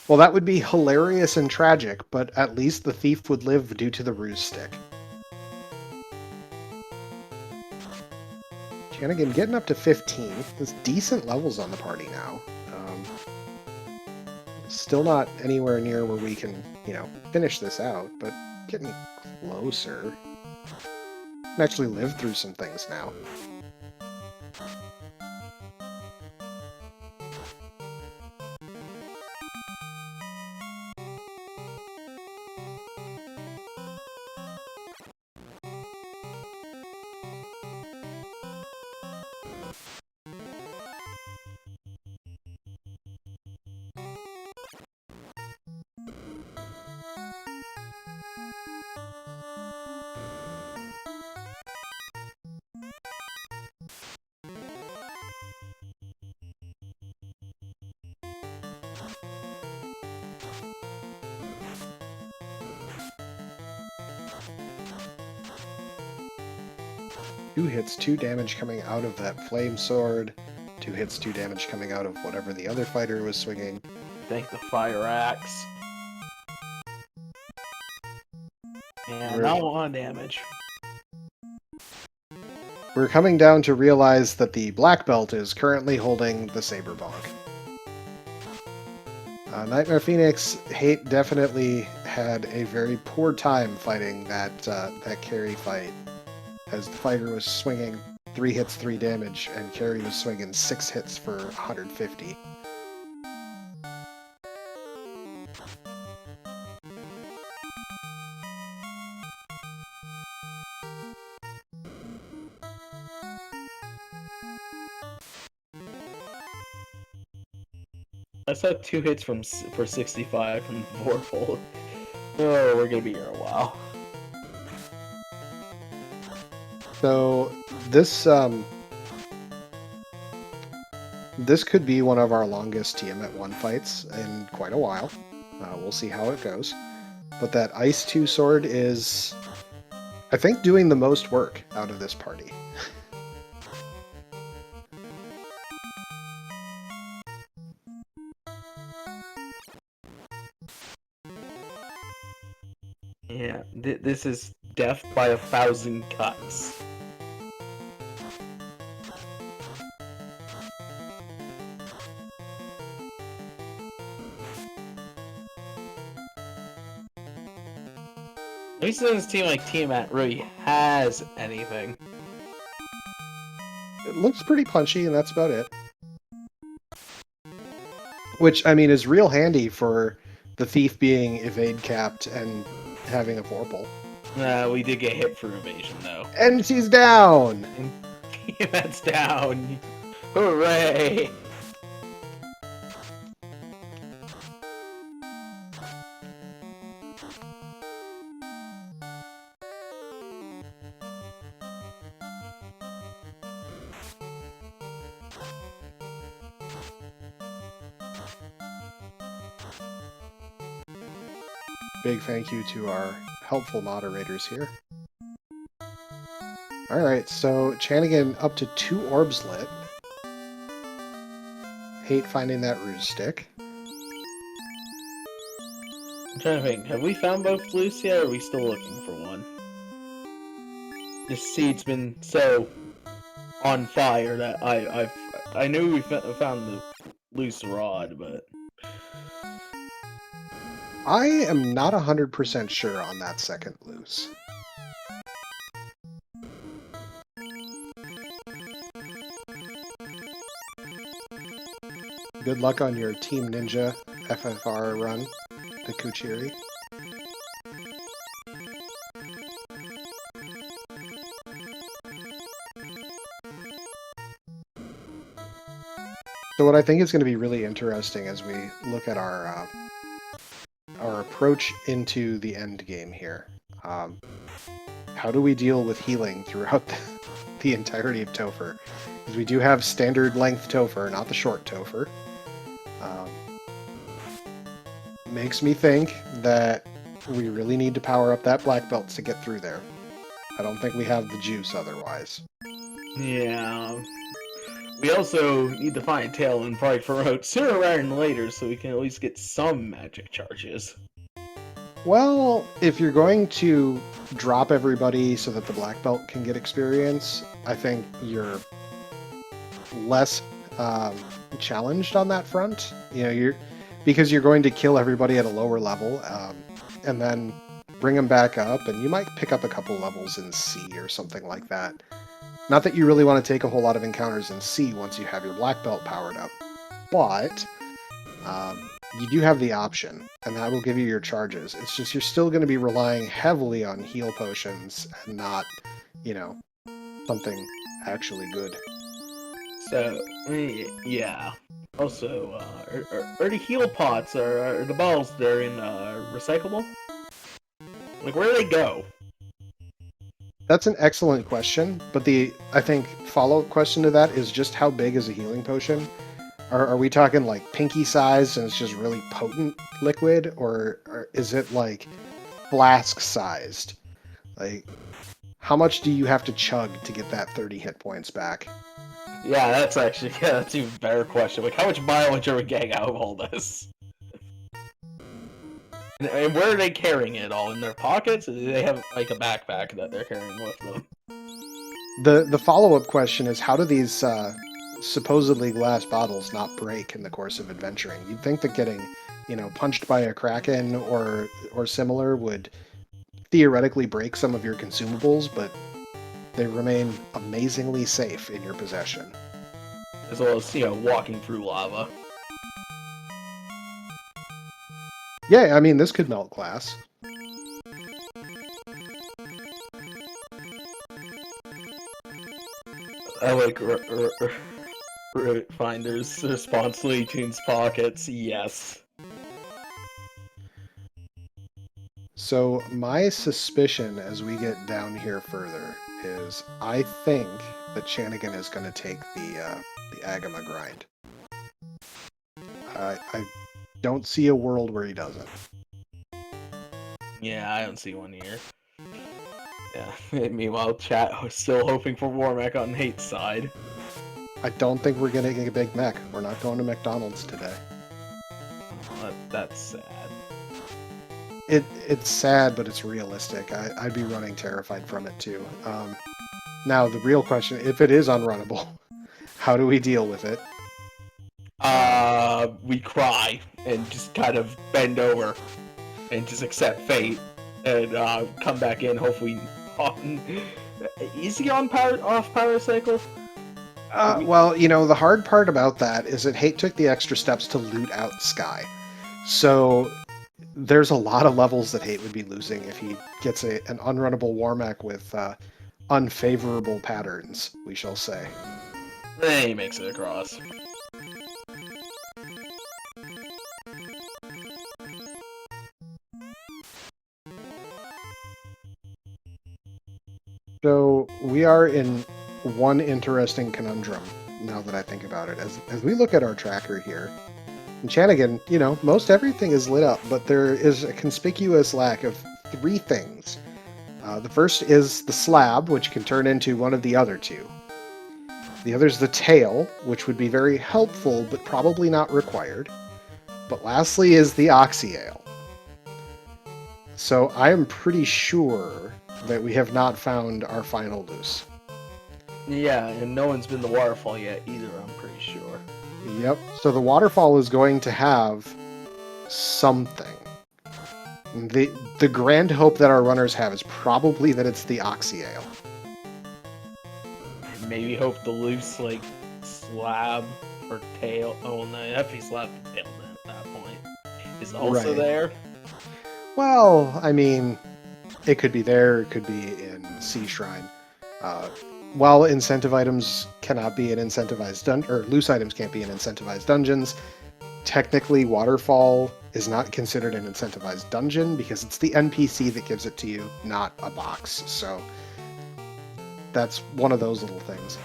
Well, that would be hilarious and tragic, but at least the thief would live due to the ruse stick. Chanigan getting up to 15. There's decent levels on the party now. Still not anywhere near where we can, finish this out, but getting closer. Can actually live through some things now. Two hits, 2 damage coming out of that flame sword. 2 hits, 2 damage coming out of whatever the other fighter was swinging. I think the fire axe. And not 1 damage. We're coming down to realize that the black belt is currently holding the saber bonk. Nightmare Phoenix HaateXIII definitely had a very poor time fighting that carry fight, as the fighter was swinging 3 hits, 3 damage, and carry was swinging 6 hits for 150. I saw 2 hits for 65 from Vorpal. Oh, we're gonna be here a while. So this could be one of our longest Tiamat 1 fights in quite a while. We'll see how it goes. But that HaateXIII sword is, I think, doing the most work out of this party. Yeah, this is death by 1,000 cuts. At least it doesn't seem like Tiamat really has anything. It looks pretty punchy, and that's about it. Which, I mean, is real handy for the thief being evade capped and having a vorpal. We did get hit for evasion, though. And she's down! And Tiamat's down! Hooray! Big thank you to our helpful moderators here. Alright, so Chanigan up to 2 orbs lit. Hate finding that ruse stick. I'm trying to think, have we found both loose yet, or are we still looking for one? This seed's been so on fire that I knew we found the loose rod, but... I am not 100% sure on that second loose. Good luck on your Team Ninja FFR run, Pikuchiri. So what I think is going to be really interesting as we look at our approach into the end game here. How do we deal with healing throughout the entirety of Topher? Because we do have standard length Topher, not the short Topher. Makes me think that we really need to power up that black belt to get through there. I don't think we have the juice otherwise. Yeah. We also need to find Tail and probably promote sooner rather than later so we can at least get some magic charges. Well, if you're going to drop everybody so that the black belt can get experience, I think you're less challenged on that front. You know, because you're going to kill everybody at a lower level, and then bring them back up, and you might pick up a couple levels in C or something like that. Not that you really want to take a whole lot of encounters in C once you have your black belt powered up, but you do have the option, and that will give you your charges. It's just you're still going to be relying heavily on heal potions and not, you know, something actually good. So, yeah. Also, are the heal pots, are the balls they're in recyclable? Like, where do they go? That's an excellent question, but I think follow-up question to that is just how big is a healing potion? Are we talking like pinky size and it's just really potent liquid, or is it like flask sized? Like, how much do you have to chug to get that 30 hit points back? Yeah, that's an even better question. Like, how much mileage are we getting out of all this? And where are they carrying it all? In their pockets? Or do they have, like, a backpack that they're carrying with them? The follow-up question is, how do these supposedly glass bottles not break in the course of adventuring? You'd think that getting, you know, punched by a kraken or similar would theoretically break some of your consumables, but they remain amazingly safe in your possession. As well as, you know, walking through lava. Yeah, I mean, this could melt glass. I like Root Finder's response to Tune's pockets, yes. So my suspicion as we get down here further is I think that Chanigan is going to take the Agama grind. I don't see a world where he doesn't. Yeah, I don't see one here. Yeah, meanwhile, chat was still hoping for Warmack on Hate's side. I don't think we're going to get a Big Mac. We're not going to McDonald's today. Oh, that's sad. It's sad, but it's realistic. I'd be running terrified from it too. Now the real question: if it is unrunnable, how do we deal with it? We cry and just kind of bend over and just accept fate and come back in. Hopefully, on. Is he on off power cycle? Well, you know, the hard part about that is that Hate took the extra steps to loot out Sky. So there's a lot of levels that Hate would be losing if he gets an unrunnable Warmech with unfavorable patterns, we shall say. Then he makes it across. So we are in one interesting conundrum now that I think about it. As we look at our tracker here, in Chanigan, you know, most everything is lit up, but there is a conspicuous lack of three things. The first is the slab, which can turn into one of the other two. The other is the tail, which would be very helpful, but probably not required. But lastly is the oxyale. So I am pretty sure that we have not found our final loose. Yeah, and no one's been the waterfall yet either, I'm pretty sure. Yep. So the waterfall is going to have something. The grand hope that our runners have is probably that it's the oxyale. Maybe hope the loose, like, slab or tail. Oh, no, that'd be slab and tail then at that point. Is also Right. there. Well, I mean, it could be there, it could be in Sea Shrine. While incentive items cannot be in incentivized or loose items can't be in incentivized dungeons, technically Waterfall is not considered an incentivized dungeon because it's the NPC that gives it to you, not a box. So that's one of those little things.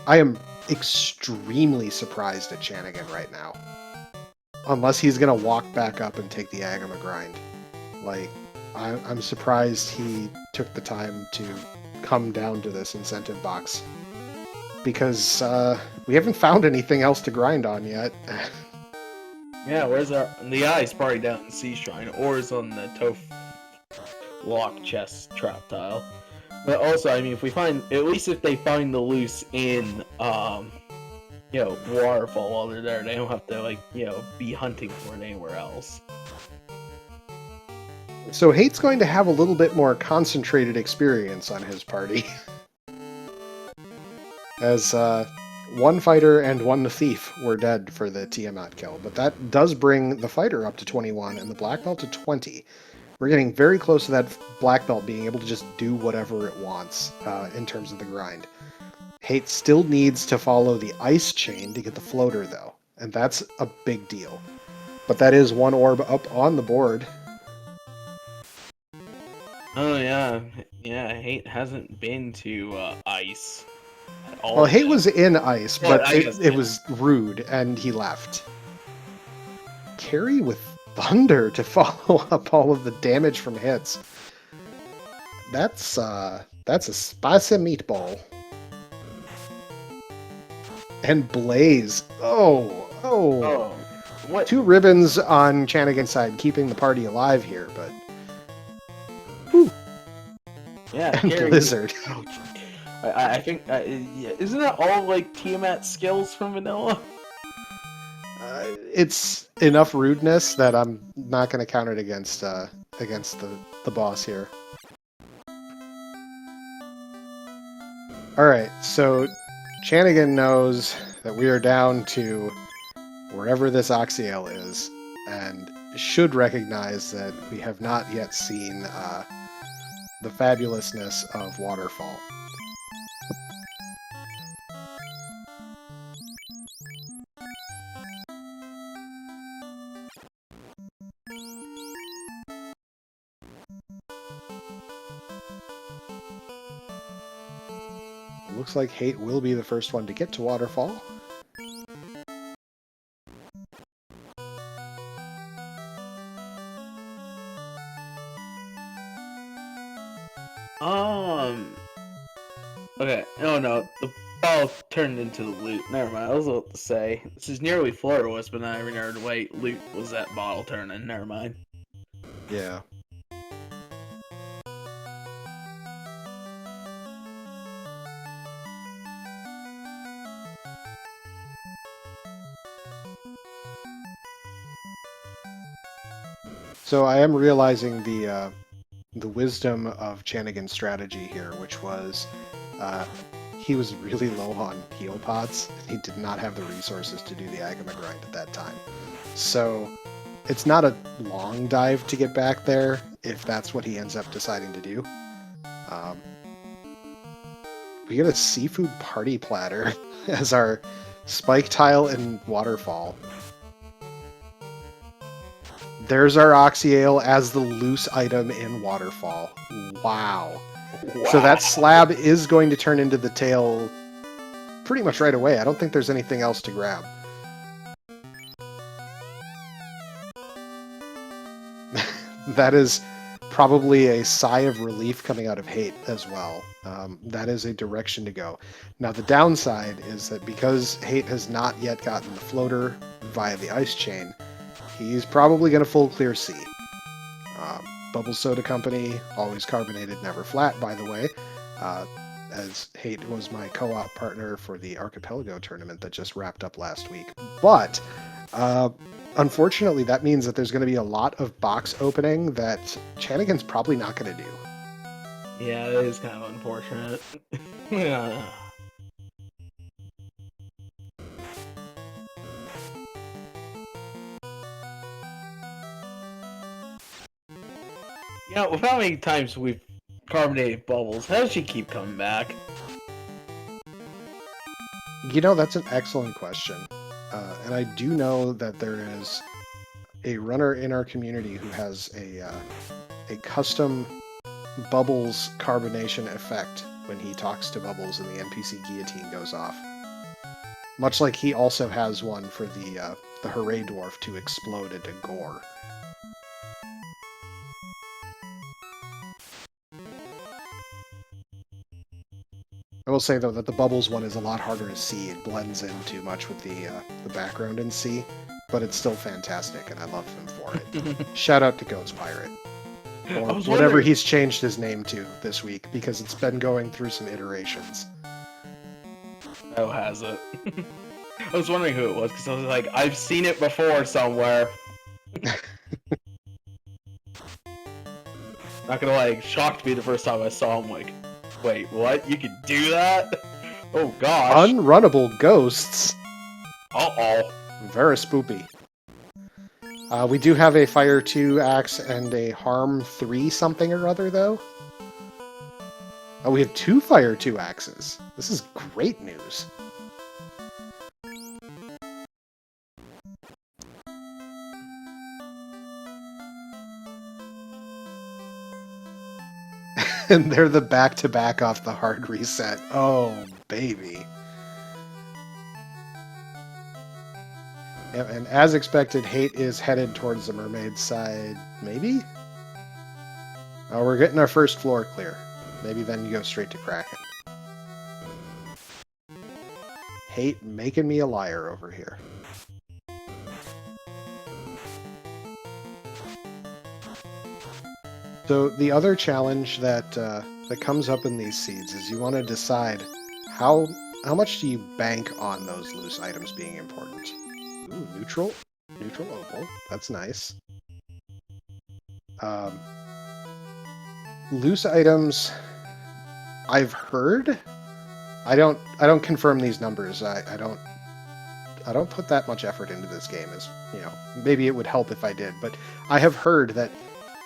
I am extremely surprised at Chanigan right now. Unless he's going to walk back up and take the Agama grind. Like, I'm surprised he took the time to come down to this incentive box. Because we haven't found anything else to grind on yet. Yeah, where's our... The eye's probably down in Sea Shrine, or is on the Topher lock chest trap tile. But also, I mean, if we find... At least if they find the loose in, you know, Waterfall while they're there, they don't have to, like, you know, be hunting for it anywhere else. So Hate's going to have a little bit more concentrated experience on his party. As one fighter and one thief were dead for the Tiamat kill, but that does bring the fighter up to 21 and the black belt to 20. We're getting very close to that black belt being able to just do whatever it wants in terms of the grind. Hate still needs to follow the ice chain to get the floater, though, and that's a big deal. But that is one orb up on the board. Oh, yeah. Yeah, Hate hasn't been to ice at all. Well, Hate was in ice, but Well, it was rude, and he left. Carry with thunder to follow up all of the damage from hits. That's a spicy meatball. And Blaze. Oh. What? 2 ribbons on Chanigan's side, keeping the party alive here, but... Whew. Yeah, And Gary, Blizzard. I think... yeah, isn't that all, like, Tiamat skills from Vanilla? It's enough rudeness that I'm not going to count it against the boss here. Alright, so Chanigan knows that we are down to wherever this oxyale is, and should recognize that we have not yet seen the fabulousness of Waterfall. It looks like Hate will be the first one to get to Waterfall. Okay. Oh no, the ball turned into the loot. Never mind. I was about to say this is nearly flawless, but not even heard. Wait, loot was that bottle turning? Never mind. Yeah. So I am realizing the wisdom of Chanigan's strategy here, which was uh, he was really low on heal pots. He did not have the resources to do the Agama grind at that time. So it's not a long dive to get back there if that's what he ends up deciding to do. We get a seafood party platter as our spike tile and waterfall. There's our Oxyale as the loose item in waterfall. Wow. So Wow. that slab is going to turn into the tail pretty much right away. I don't think there's anything else to grab. That is probably a sigh of relief coming out of HaateXIII as well. That is a direction to go. Now, the downside is that because HaateXIII has not yet gotten the floater via the ice chain, he's probably going to full clear C. Bubble Soda Company, always carbonated, never flat, by the way, as HaateXIII was my co-op partner for the Archipelago tournament that just wrapped up last week. But unfortunately, that means that there's going to be a lot of box opening that Chanigan's probably not going to do. Yeah, it is kind of unfortunate. Yeah. Yeah, with how many times we've carbonated bubbles, how does she keep coming back? You know, that's an excellent question. And I do know that there is a runner in our community who has a custom Bubbles carbonation effect when he talks to Bubbles and the NPC guillotine goes off. Much like he also has one for the Hooray Dwarf to explode into gore. I will say, though, that the Bubbles one is a lot harder to see. It blends in too much with the background in C, but it's still fantastic, and I love him for it. Shout out to Goats Pirate. Or whatever he's changed his name to this week, because it's been going through some iterations. Oh, has it? I was wondering who it was, because I was like, I've seen it before somewhere. Not gonna lie, it shocked me the first time I saw him, like, wait, what? You can do that? Oh gosh. Unrunnable ghosts? Uh-oh. Very spoopy. We do have a Fire 2 axe and a Harm 3 something or other, though. Oh, we have 2 Fire 2 axes. This is great news. And they're the back-to-back off the hard reset. Oh, baby. And as expected, HaateXIII is headed towards the mermaid side. Maybe? Oh, we're getting our first floor clear. Maybe then you go straight to Kraken. HaateXIII making me a liar over here. So the other challenge that that comes up in these seeds is you want to decide how much do you bank on those loose items being important. Ooh, neutral opal. That's nice. Loose items. I've heard. I don't confirm these numbers. I don't put that much effort into this game. As you know, maybe it would help if I did, but I have heard that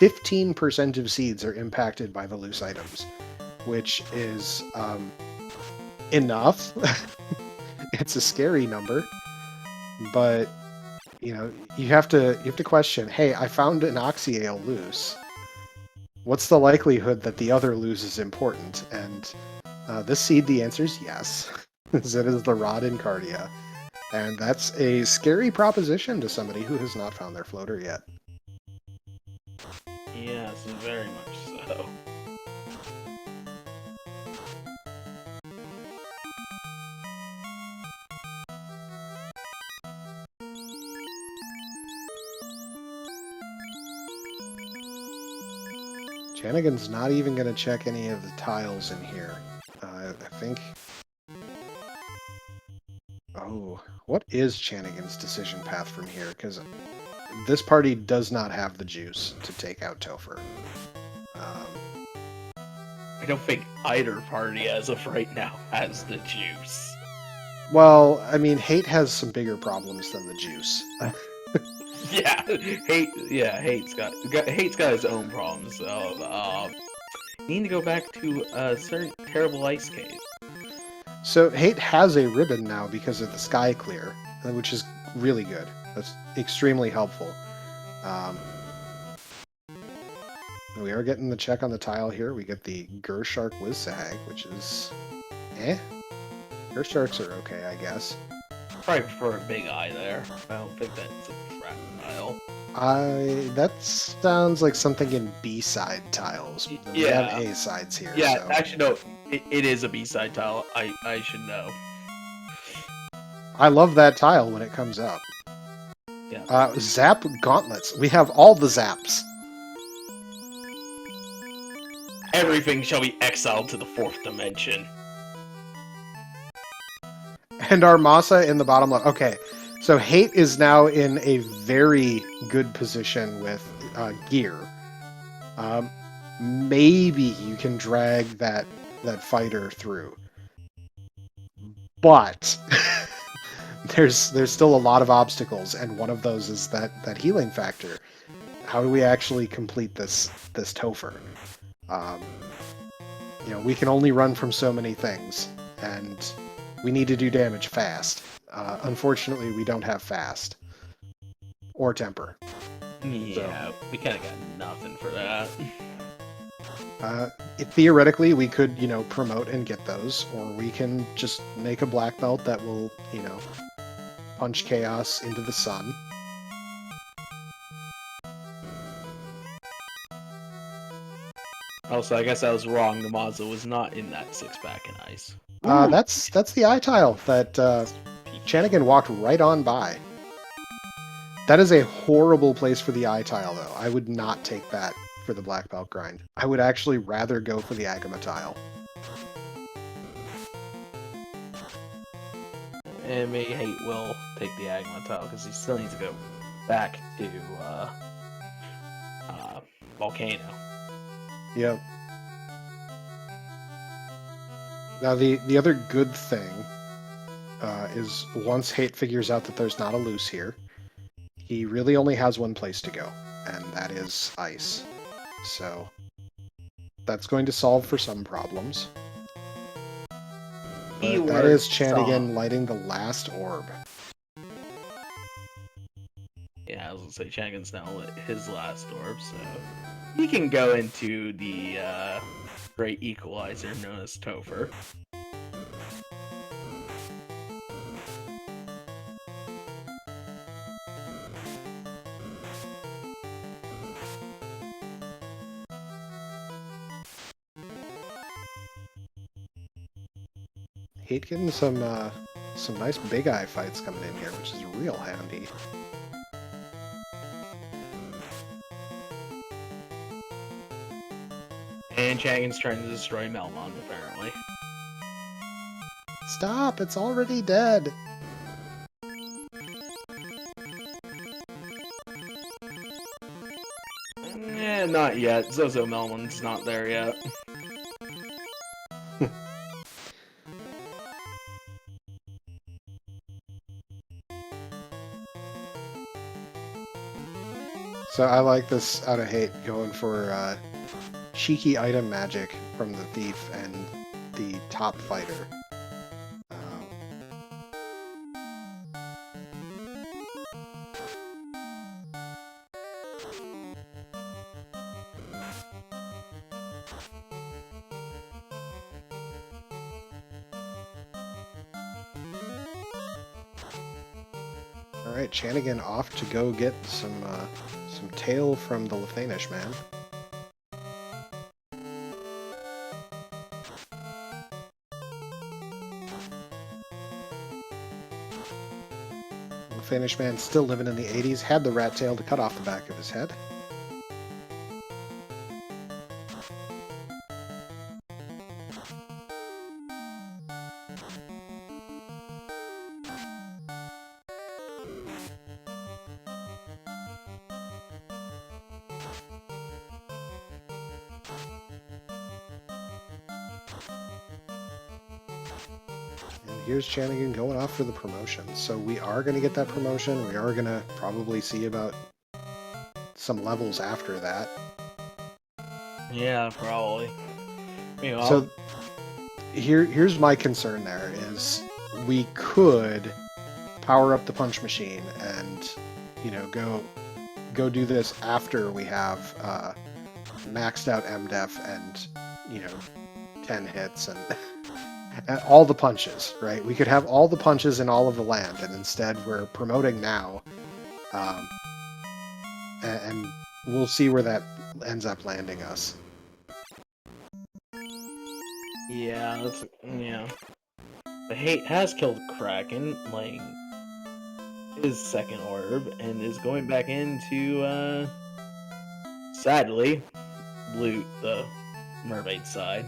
15% of seeds are impacted by the loose items, which is enough. It's a scary number, but you know you have to question. Hey, I found an Oxyale loose. What's the likelihood that the other loose is important? And this seed, the answer is yes. It is the Rod Incardia, and that's a scary proposition to somebody who has not found their floater yet. Yes, very much so. Chanigan's not even going to check any of the tiles in here. I think... Oh, what is Chanigan's decision path from here? Because this party does not have the juice to take out Topher. I don't think either party, as of right now, has the juice. Well, I mean, Hate has some bigger problems than the juice. Yeah, Hate's got his own problems. So, need to go back to a certain terrible ice cave. So Hate has a ribbon now because of the sky clear, which is really good. That's extremely helpful. We are getting the check on the tile here. We get the Gershark Wizzsag, which is... Gersharks are okay, I guess. Probably prefer a big eye there. I don't think that's a crap tile. That sounds like something in B-side tiles. We have A-sides here. Yeah, so. actually, no. It is a B-side tile. I should know. I love that tile when it comes up. Yeah. Zap gauntlets. We have all the zaps. Everything shall be exiled to the 4th dimension. And Armasa in the bottom left. Okay, so Hate is now in a very good position with gear. Maybe you can drag that fighter through, but there's still a lot of obstacles, and one of those is that healing factor. How do we actually complete this Topher? We can only run from so many things, and we need to do damage fast. Unfortunately, we don't have fast. Or temper. Yeah, so. We kind of got nothing for that. Theoretically, we could, promote and get those, or we can just make a black belt that will, punch chaos into the sun. Also, I guess I was wrong. The Mazda was not in that 6-pack in ice. That's the eye tile that Chanigan walked right on by. That is a horrible place for the eye tile, though. I would not take that for the black belt grind. I would actually rather go for the Agama tile. And maybe Hate will take the Agama tile because he still needs to go back to Volcano. Yep. Now the other good thing is once Hate figures out that there's not a loose here, he really only has one place to go, and that is ice. So that's going to solve for some problems. That is Chanigan lighting the last orb. Yeah, I was gonna say Chanigan's now lit his last orb, so he can go into the great equalizer known as Topher. Hate getting some nice big eye fights coming in here, which is real handy. And Chanigan's trying to destroy Melmon, apparently. Stop! It's already dead! Not yet. Zozo Melmon's not there yet. So I like this out of Hate, going for cheeky item magic from the thief and the top fighter. Alright, Chanigan off to go get some tail from the Lefanish man. Lefanish man still living in the 80s, had the rat tail to cut off the back of his head. here's Chanigan going off for the promotion. So we are going to get that promotion. We are going to probably see about some levels after that. Yeah, probably. Meanwhile, So here's my concern there is we could power up the punch machine and, you know, go do this after we have maxed out MDef and, you know, 10 hits and, and all the punches, right? We could have all the punches in all of the land, and instead we're promoting now. And we'll see where that ends up landing us. yeah, yeah. The hate has killed Kraken, like his second orb, and is going back into sadly loot the mermaid side.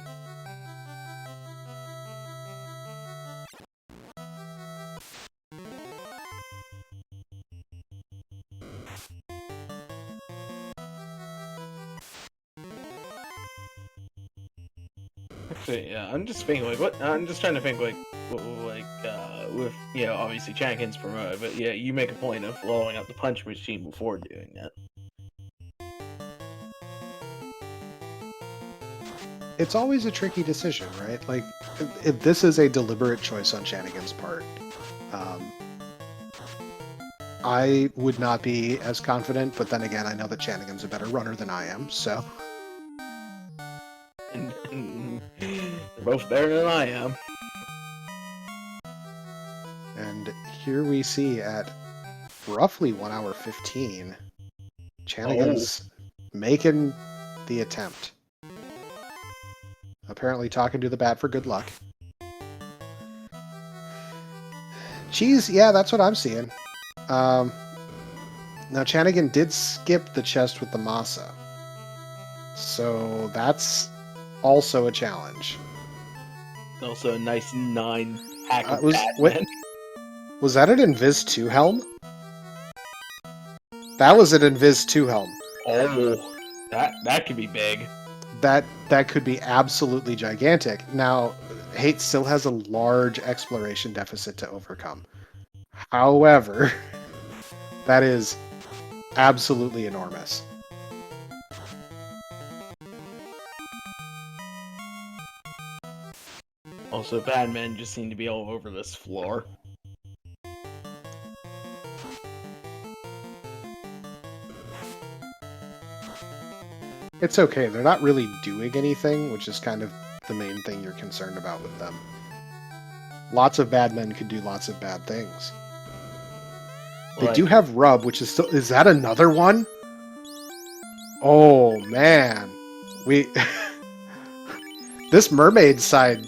Actually, yeah, I'm just thinking like what I'm just trying to think like with obviously Chanigan's promoted, but yeah, you make a point of blowing up the punch machine before doing that. It's always a tricky decision, right? Like, if this is a deliberate choice on Chanigan's part. I would not be as confident, but then again, I know that Chanigan's a better runner than I am, so... And they're both better than I am. And here we see at roughly 1 hour 15, Chanigan's making the attempt. Apparently talking to the bat for good luck. Cheese, yeah, that's what I'm seeing. Now, Chanigan did skip the chest with the masa. So that's also a challenge. Also a nice 9 pack of was that an Invis 2 helm? That was an Invis 2 helm. Oh, that could be big. That could be absolutely gigantic. Now, Hate still has a large exploration deficit to overcome. However, that is absolutely enormous. Also, bad men just seem to be all over this floor. It's okay, they're not really doing anything, which is kind of the main thing you're concerned about with them. Lots of bad men could do lots of bad things. They do have Rub, which is still... Is that another one? Oh, man. This mermaid side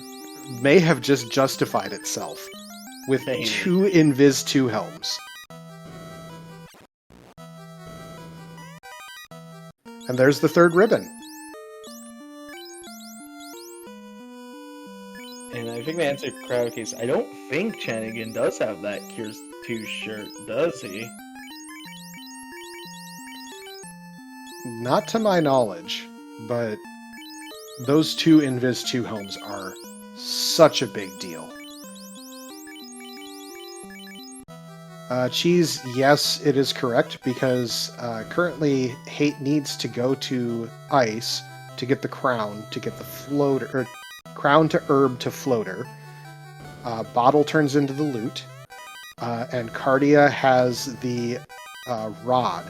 may have just justified itself with 2 Invis 2 helms. And there's the 3rd ribbon. And I think the answer to Crowd Case, I don't think Chanigan does have that Cures 2 shirt, does he? Not to my knowledge, but those 2 Invis 2 helms are such a big deal. Cheese, yes, it is correct, because currently Hate needs to go to Ice to get the crown, to get the floater, or crown to herb to floater. Bottle turns into the loot, and Cardia has the rod.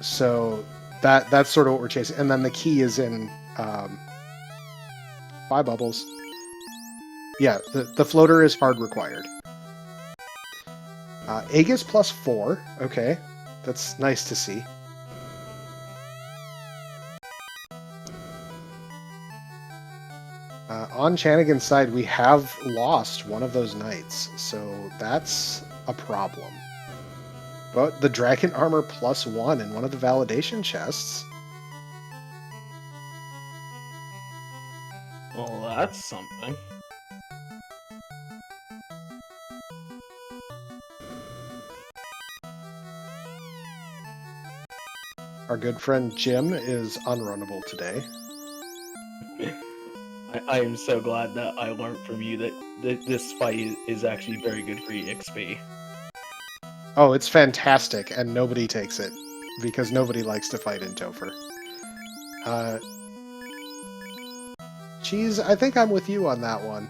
So that's sort of what we're chasing. And then the key is in... Bye, Bubbles. Yeah, the floater is hard required. Aegis plus 4. Okay, that's nice to see. On Chanigan's side, we have lost one of those knights, so that's a problem. But the dragon armor plus 1 in one of the validation chests. Well, that's something. Our good friend Jim is unrunnable today. I am so glad that I learned from you that this fight is actually very good for EXP. Oh, it's fantastic, and nobody takes it, because nobody likes to fight in Topher. Cheese, I think I'm with you on that one.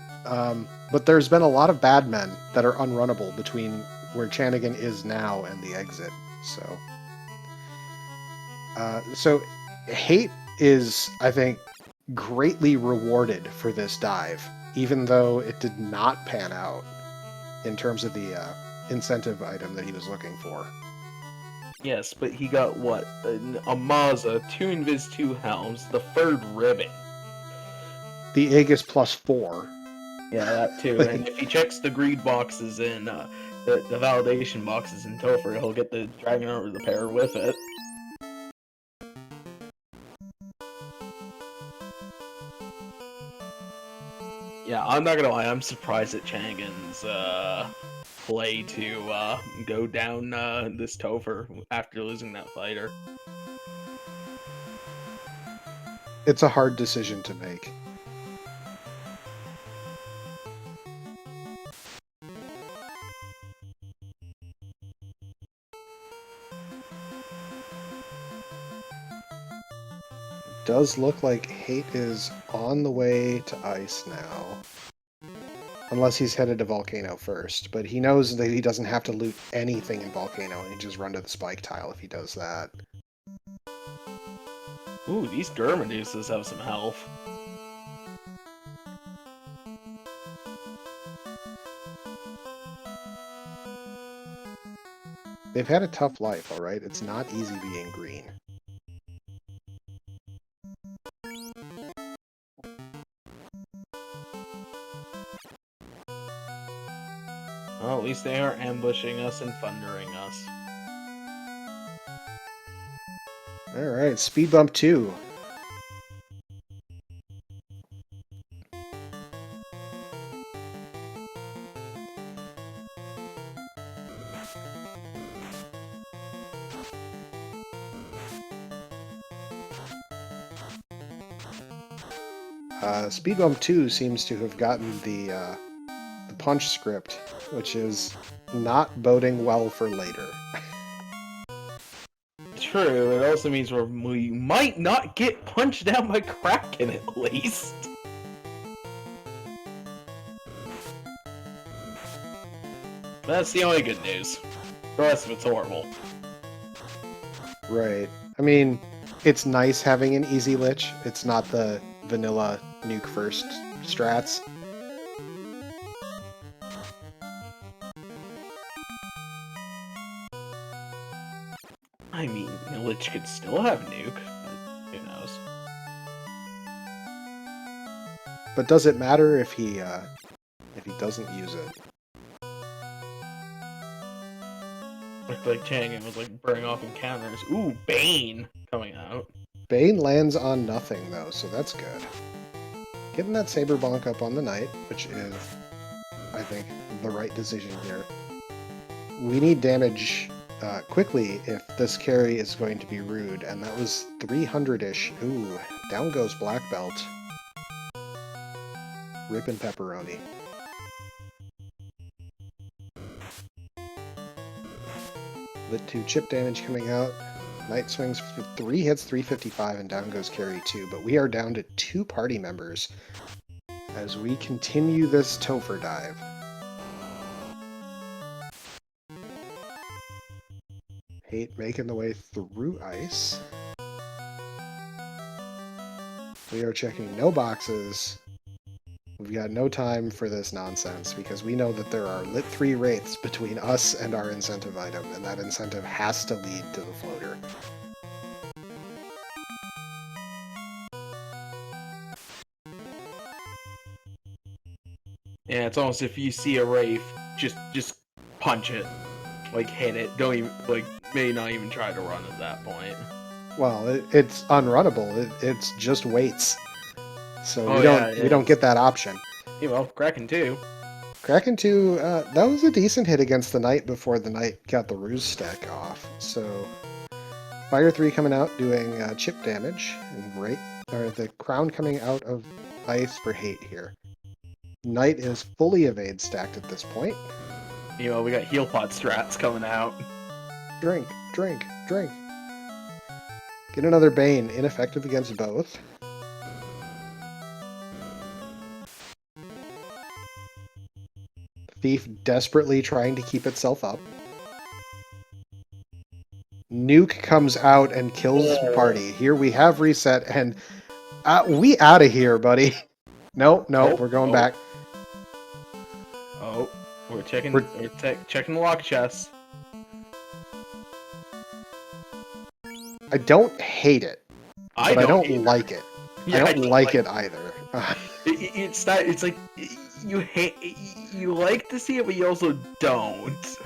But there's been a lot of bad men that are unrunnable between where Chanigan is now and the exit, so... so, Hate is, I think, greatly rewarded for this dive, even though it did not pan out in terms of the incentive item that he was looking for. Yes, but he got what? A Mazda, 2 Invis 2 helms, the third ribbon. The Aegis plus 4. Yeah, that too. Like, And if he checks the greed boxes in the validation boxes in Topher, he'll get the Dragon Armor repair with it. Yeah, I'm not gonna lie, I'm surprised at Chanigan's play to go down this Topher after losing that fighter. it's a hard decision to make. Does look like Hate is on the way to Ice now. Unless he's headed to Volcano first, but he knows that he doesn't have to loot anything in Volcano, and he just run to the spike tile if he does that. Ooh, these Dermaduses have some health. They've had a tough life, alright? It's not easy being green. Well, at least they aren't ambushing us and thundering us. Alright, speed bump 2. Speed bump 2 seems to have gotten the punch script, which is not boding well for later. True, it also means we might not get punched down by Kraken at least. That's the only good news. The rest of it's horrible. Right. I mean, it's nice having an easy lich. It's not the vanilla nuke first strats. I mean, the Lich could still have nuke, but who knows? But does it matter if he doesn't use it? Looked like Chanigan was like burning off encounters. Ooh, Bane coming out. Bane lands on nothing though, so that's good. Getting that Saber Bonk up on the Knight, which is, I think, the right decision here. We need damage quickly if this carry is going to be rude, and that was 300-ish. Ooh, down goes Black Belt. Rippin' pepperoni. Lit 2 chip damage coming out. Knight swings for 3 hits, 355, and down goes carry 2, but we are down to 2 party members as we continue this Topher dive. Hate making the way through ice. We are checking no boxes. We've got no time for this nonsense because we know that there are lit 3 wraiths between us and our incentive item, and that incentive has to lead to the floater. Yeah, it's almost if you see a Wraith, just punch it. Like, hit it. Don't even, like, maybe not even try to run at that point. Well, it's unrunnable. It's just weights. So Oh, we don't get that option. Yeah, well, Kraken too. Kraken 2, that was a decent hit against the Knight before the Knight got the Ruse stack off. So, Fire 3 coming out doing chip damage, and the Crown coming out of ice for Hate here. Knight is fully evade stacked at this point. You know, we got heal pot strats coming out. Drink, drink, drink. Get another Bane, ineffective against both. Thief desperately trying to keep itself up. Nuke comes out and kills party. Here we have reset, and we out of here, buddy. No, we're going back. Oh, we're checking the lock chest. I don't hate it, but I don't like it. Yeah, I don't like it either. It's not. It's like you like to see it, but you also don't.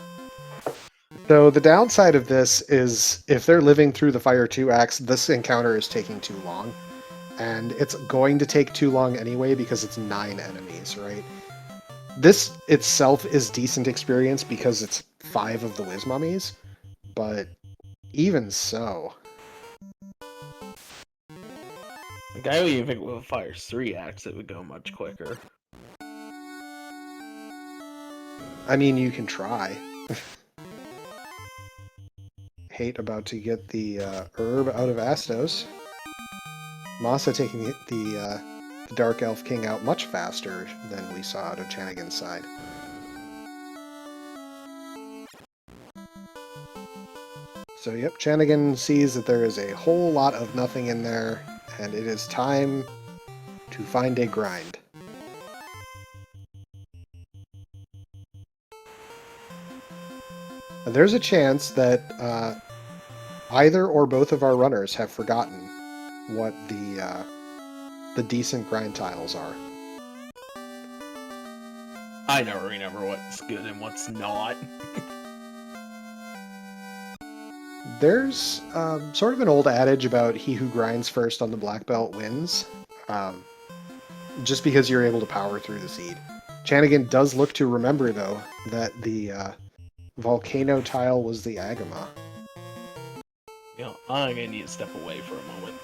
So the downside of this is if they're living through the Fire 2 acts, this encounter is taking too long. And it's going to take too long anyway because it's 9 enemies, right? This itself is decent experience because it's 5 of the Wiz Mummies, but even so. Like, I would even think with Fire's 3 acts it would go much quicker. I mean, you can try. Hate about to get the herb out of Astos. Masa taking the Dark Elf King out much faster than we saw out of Chanigan's side. So yep, Chanigan sees that there is a whole lot of nothing in there, and it is time to find a grind. And there's a chance that either or both of our runners have forgotten what the decent grind tiles are. I never remember what's good and what's not. There's sort of an old adage about he who grinds first on the black belt wins, just because you're able to power through the seed. Chanigan does look to remember, though, that the volcano tile was the Agama. You know, I'm gonna need to step away for a moment.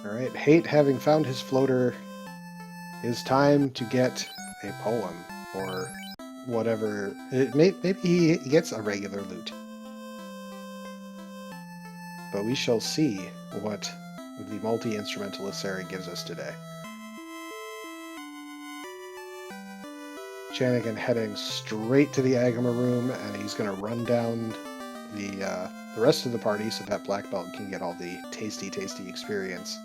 Alright, Hate having found his floater, is time to get a poem, or whatever. Maybe he gets a regular loot. But we shall see what the multi-instrumentalist area gives us today. Chanigan heading straight to the Agama room, and he's going to run down the rest of the party so that Black Belt can get all the tasty experience.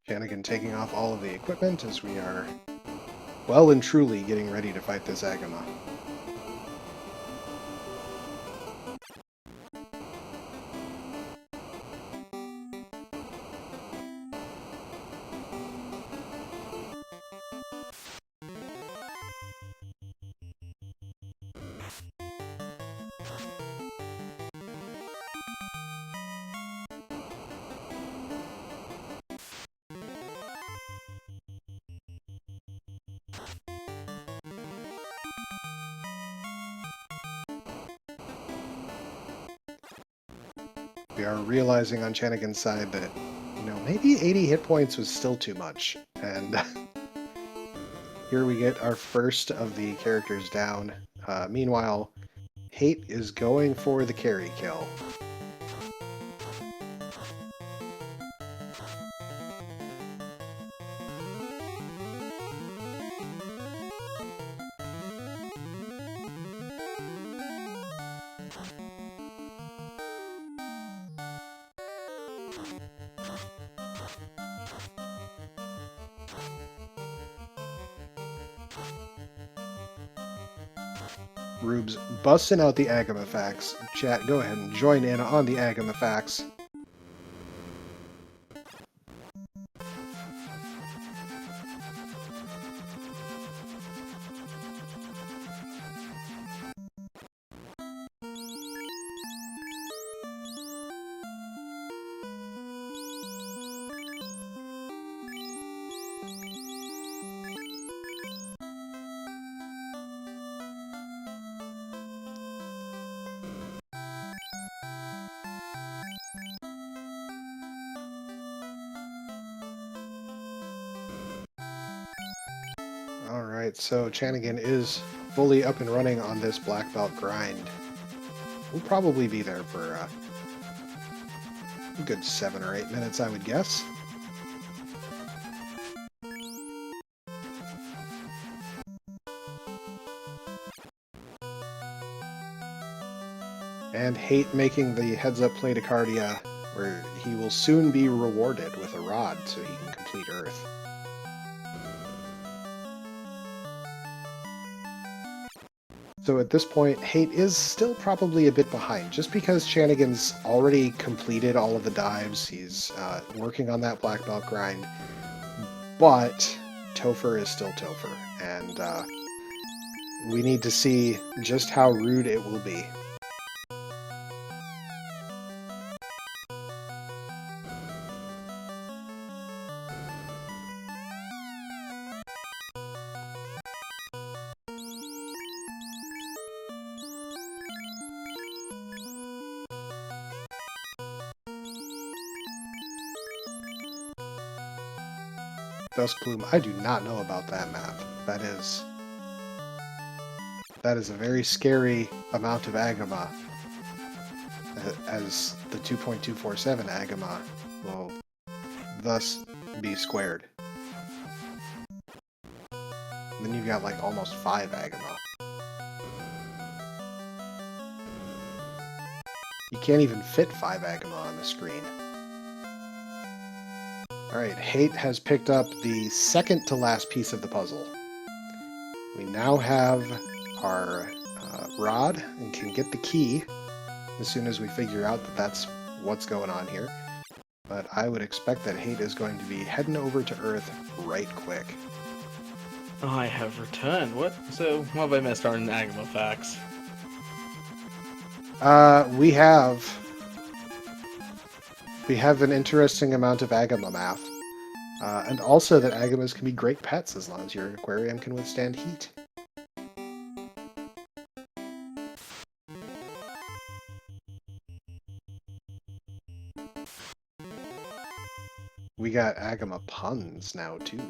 Chanigan taking off all of the equipment as we are well and truly getting ready to fight this Agama. We are realizing on Chanigan's side that, maybe 80 hit points was still too much. And here we get our first of the characters down. Meanwhile, Hate is going for the carry kill. Rube's busting out the Agama facts. Chat, go ahead and join in on the Agama facts. Alright, so Chanigan is fully up and running on this black belt grind. We'll probably be there for a good 7 or 8 minutes, I would guess. And HaateXIII making the heads-up play to Cardia, where he will soon be rewarded with a rod so he can complete Earth. So at this point, HaateXIII is still probably a bit behind, just because Chanigan's already completed all of the dives, he's working on that black belt grind, but Topher is still Topher, and we need to see just how rude it will be. Dusk Plume, I do not know about that map. That is a very scary amount of Agama, as the 2.247 Agama will thus be squared. And then you've got like almost 5 Agama. You can't even fit 5 Agama on the screen. Alright, HaateXIII has picked up the second to last piece of the puzzle. We now have our rod and can get the key as soon as we figure out that that's what's going on here. But I would expect that HaateXIII is going to be heading over to Earth right quick. I have returned. What? So, what have I missed on Agama facts? We have an interesting amount of Agama math. And also that Agamas can be great pets as long as your aquarium can withstand heat. We got Agama puns now, too.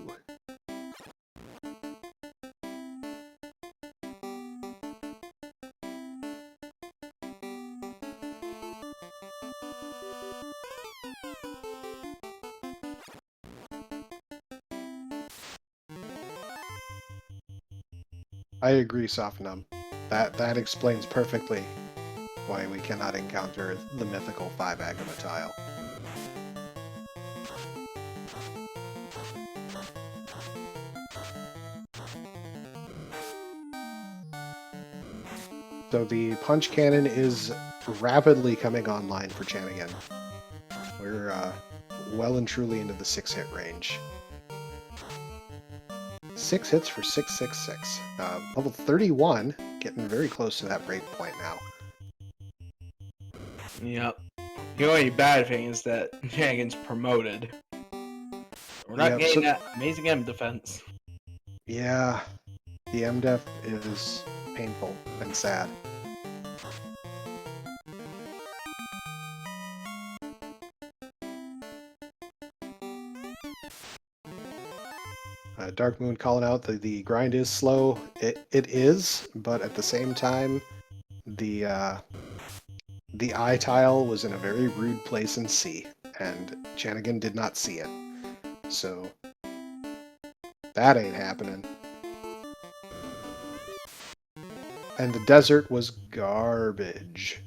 I agree, Sofnum. That explains perfectly why we cannot encounter the mythical 5 Agama tile. So the punch cannon is rapidly coming online for Chanigan. We're well and truly into the 6-hit range. 6 hits for 666. Level 31, getting very close to that break point now. Yep. The only bad thing is that Chanigan's promoted. We're not getting that amazing M defense. Yeah, the MDef is painful and sad. Dark Moon calling out that the grind is slow. It is, but at the same time, the eye tile was in a very rude place in C, and Chanigan did not see it. So that ain't happening. And the desert was garbage.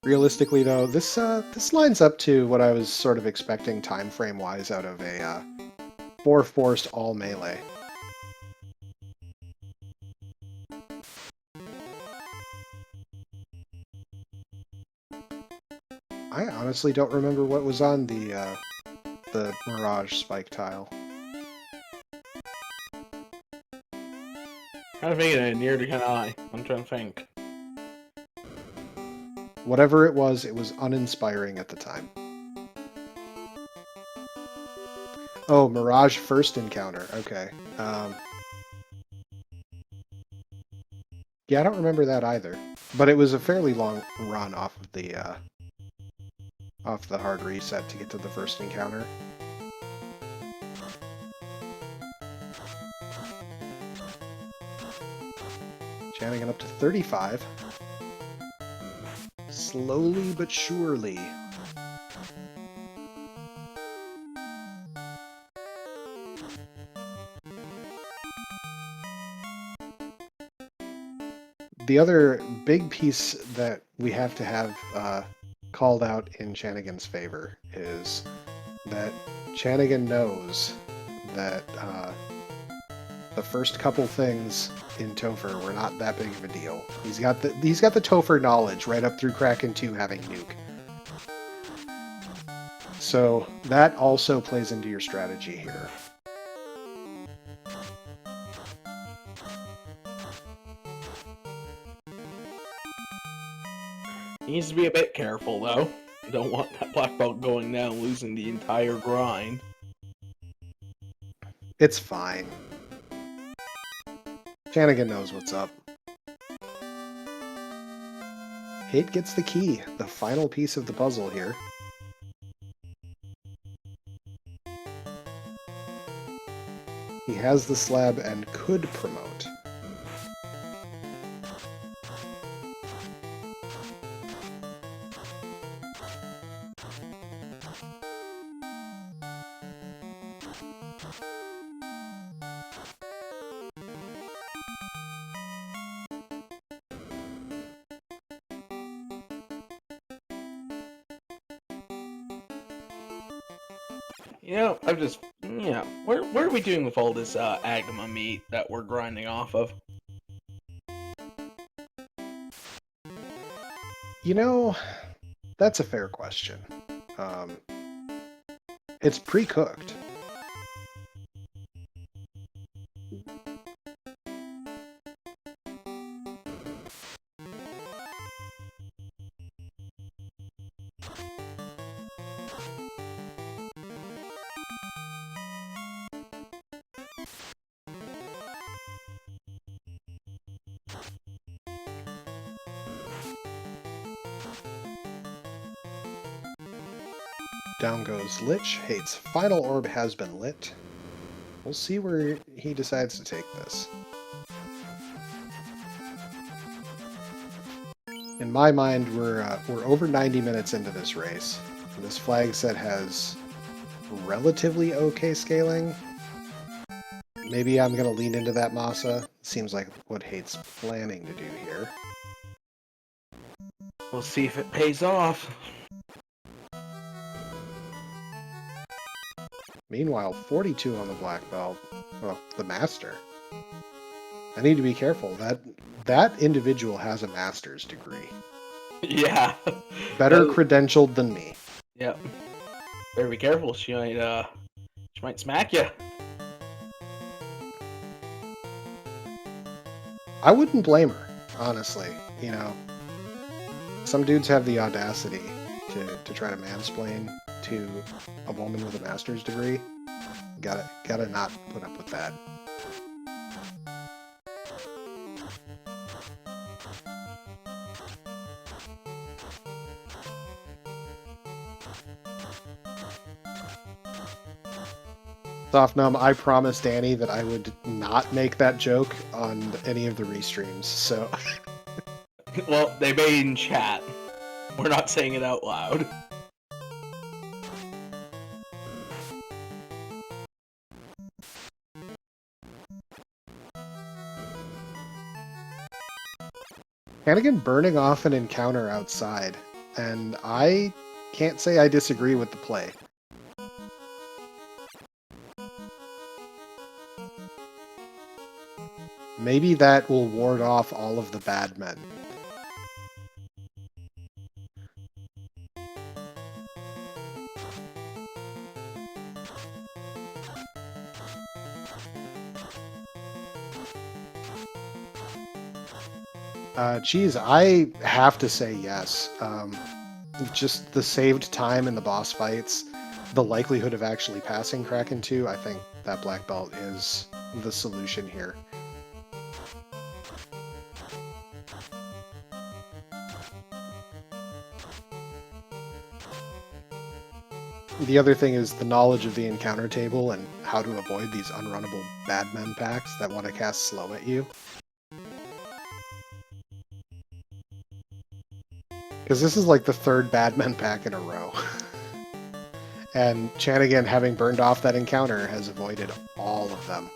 Realistically, though, this lines up to what I was sort of expecting time frame wise out of a 4 forced all melee. I honestly don't remember what was on the Mirage spike tile. Kind of making it near to kind of eye. I'm trying to think. Whatever it was uninspiring at the time. Oh, Mirage first encounter. Okay. Yeah, I don't remember that either. But it was a fairly long run off the hard reset to get to the first encounter. Chanigan up to 35. Slowly but surely. The other big piece that we have to have called out in Chanigan's favor is that Chanigan knows that the first couple things in Topher were not that big of a deal. He's got the Topher knowledge right up through Kraken 2 having nuke. So that also plays into your strategy here. He needs to be a bit careful, though. Don't want that black belt going down, losing the entire grind. It's fine. Chanigan knows what's up. HaateXIII gets the key, the final piece of the puzzle here. He has the slab and could promote. You know, where are we doing with all this Agma meat that we're grinding off of? You know, that's a fair question. It's pre-cooked. Down goes Lich. HaateXIII's final orb has been lit. We'll see where he decides to take this. In my mind, we're over 90 minutes into this race. This flag set has relatively okay scaling. Maybe I'm going to lean into that Masa. Seems like what HaateXIII's planning to do here. We'll see if it pays off. Meanwhile, 42 on the black belt. Well, the master. I need to be careful. That individual has a master's degree. Yeah. Better credentialed than me. Yep. Better be careful. She might smack you. I wouldn't blame her, honestly. You know, some dudes have the audacity to try to mansplain to a woman with a master's degree. Gotta not put up with that. Softnum, I promised Danny that I would not make that joke on any of the restreams, so... Well, they made it in chat. We're not saying it out loud. Chanigan burning off an encounter outside. and I can't say I disagree with the play. Maybe that will ward off all of the bad men. Geez, I have to say yes. Just the saved time in the boss fights, the likelihood of actually passing Kraken 2, I think that black belt is the solution here. The other thing is the knowledge of the encounter table and how to avoid these unrunnable bad men packs that want to cast slow at you. Because this is like the third bad men pack in a row. And Chanigan, having burned off that encounter, has avoided all of them.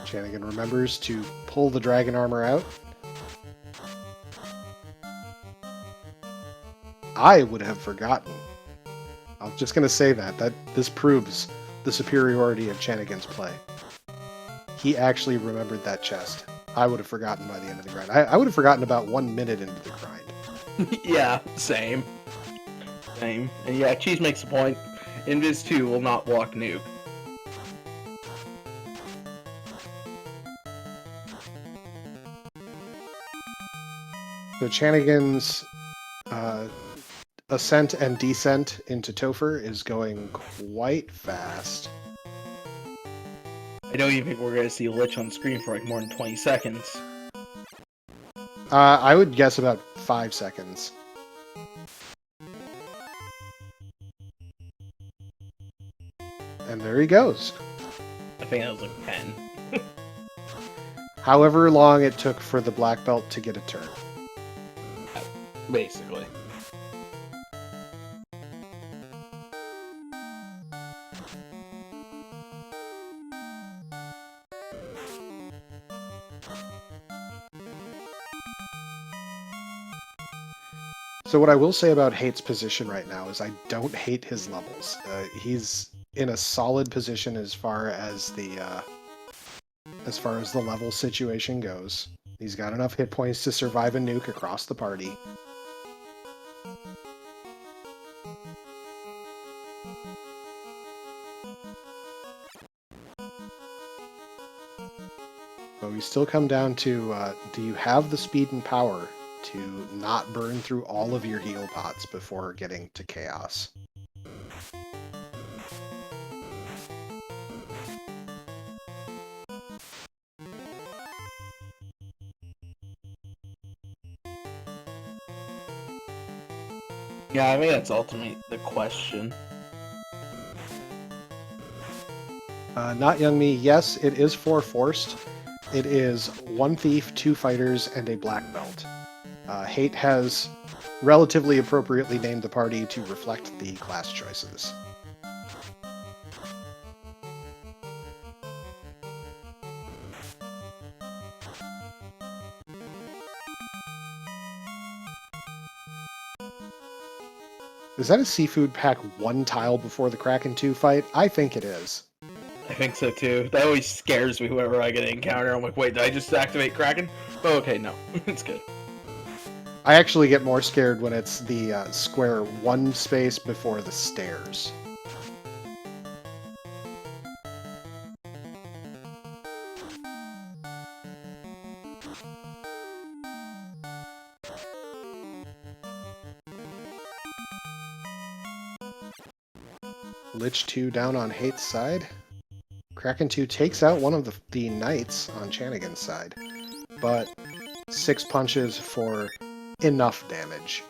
Chanigan remembers to pull the dragon armor out. I would have forgotten. I'm just going to say that this proves the superiority of Chanigan's play. He actually remembered that chest. I would have forgotten by the end of the grind. I would have forgotten about 1 minute into the grind. Yeah, same. Same. And yeah, Cheese makes a point. Invis 2 will not block nuke. So Chanigan's ascent and descent into Topher is going quite fast. I don't even think we're going to see Lich on screen for like more than 20 seconds. I would guess about 5 seconds. And there he goes. I think that was like 10. However long it took for the black belt to get a turn. Basically. So what I will say about HaateXIII's position right now is I don't hate his levels. He's in a solid position as far as the level situation goes. He's got enough hit points to survive a nuke across the party. But we still come down to, do you have the speed and power to not burn through all of your heal pots before getting to chaos? Yeah, I think that's ultimately the question. Not Young Me, yes, it is 4 forced. It is 1 thief, 2 fighters, and a black belt. HaateXIII has relatively appropriately named the party to reflect the class choices. Is that a seafood pack 1 tile before the Kraken 2 fight? I think it is. I think so too. That always scares me whenever I get an encounter. I'm like, wait, did I just activate Kraken? Oh, okay, no. It's good. I actually get more scared when it's the square 1 space before the stairs. Lich 2 down on HaateXIII's side. Kraken 2 takes out one of the knights on Chanigan's side, but 6 punches for enough damage.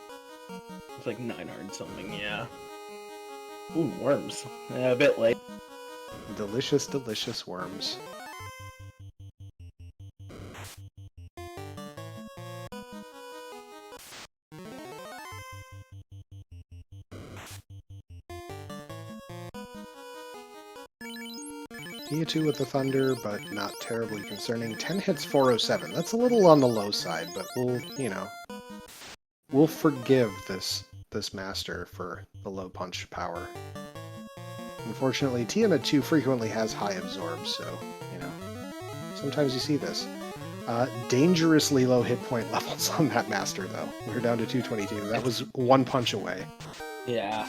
It's like 900 something, yeah. Ooh, worms. Yeah, a bit late. Delicious, delicious worms. Mewtwo with the Thunder, but not terribly concerning. 10 hits, 407. That's a little on the low side, but we'll forgive this master for the low punch power. Unfortunately, Tiamat 2 frequently has high absorb, so, sometimes you see this. Dangerously low hit point levels on that master, though. We're down to 222. That was one punch away. Yeah,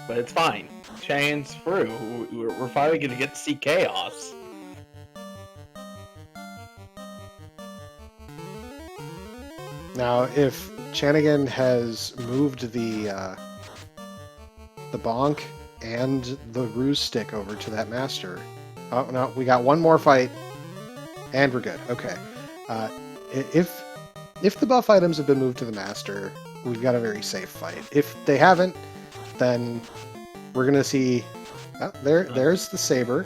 but it's fine. Chanigan's through. We're finally going to get to see Chaos. Now, if Chanigan has moved the bonk and the ruse stick over to that master... Oh, no, we got one more fight, and we're good. Okay. If the buff items have been moved to the master, we've got a very safe fight. If they haven't, then we're going to see... Oh, there's the saber.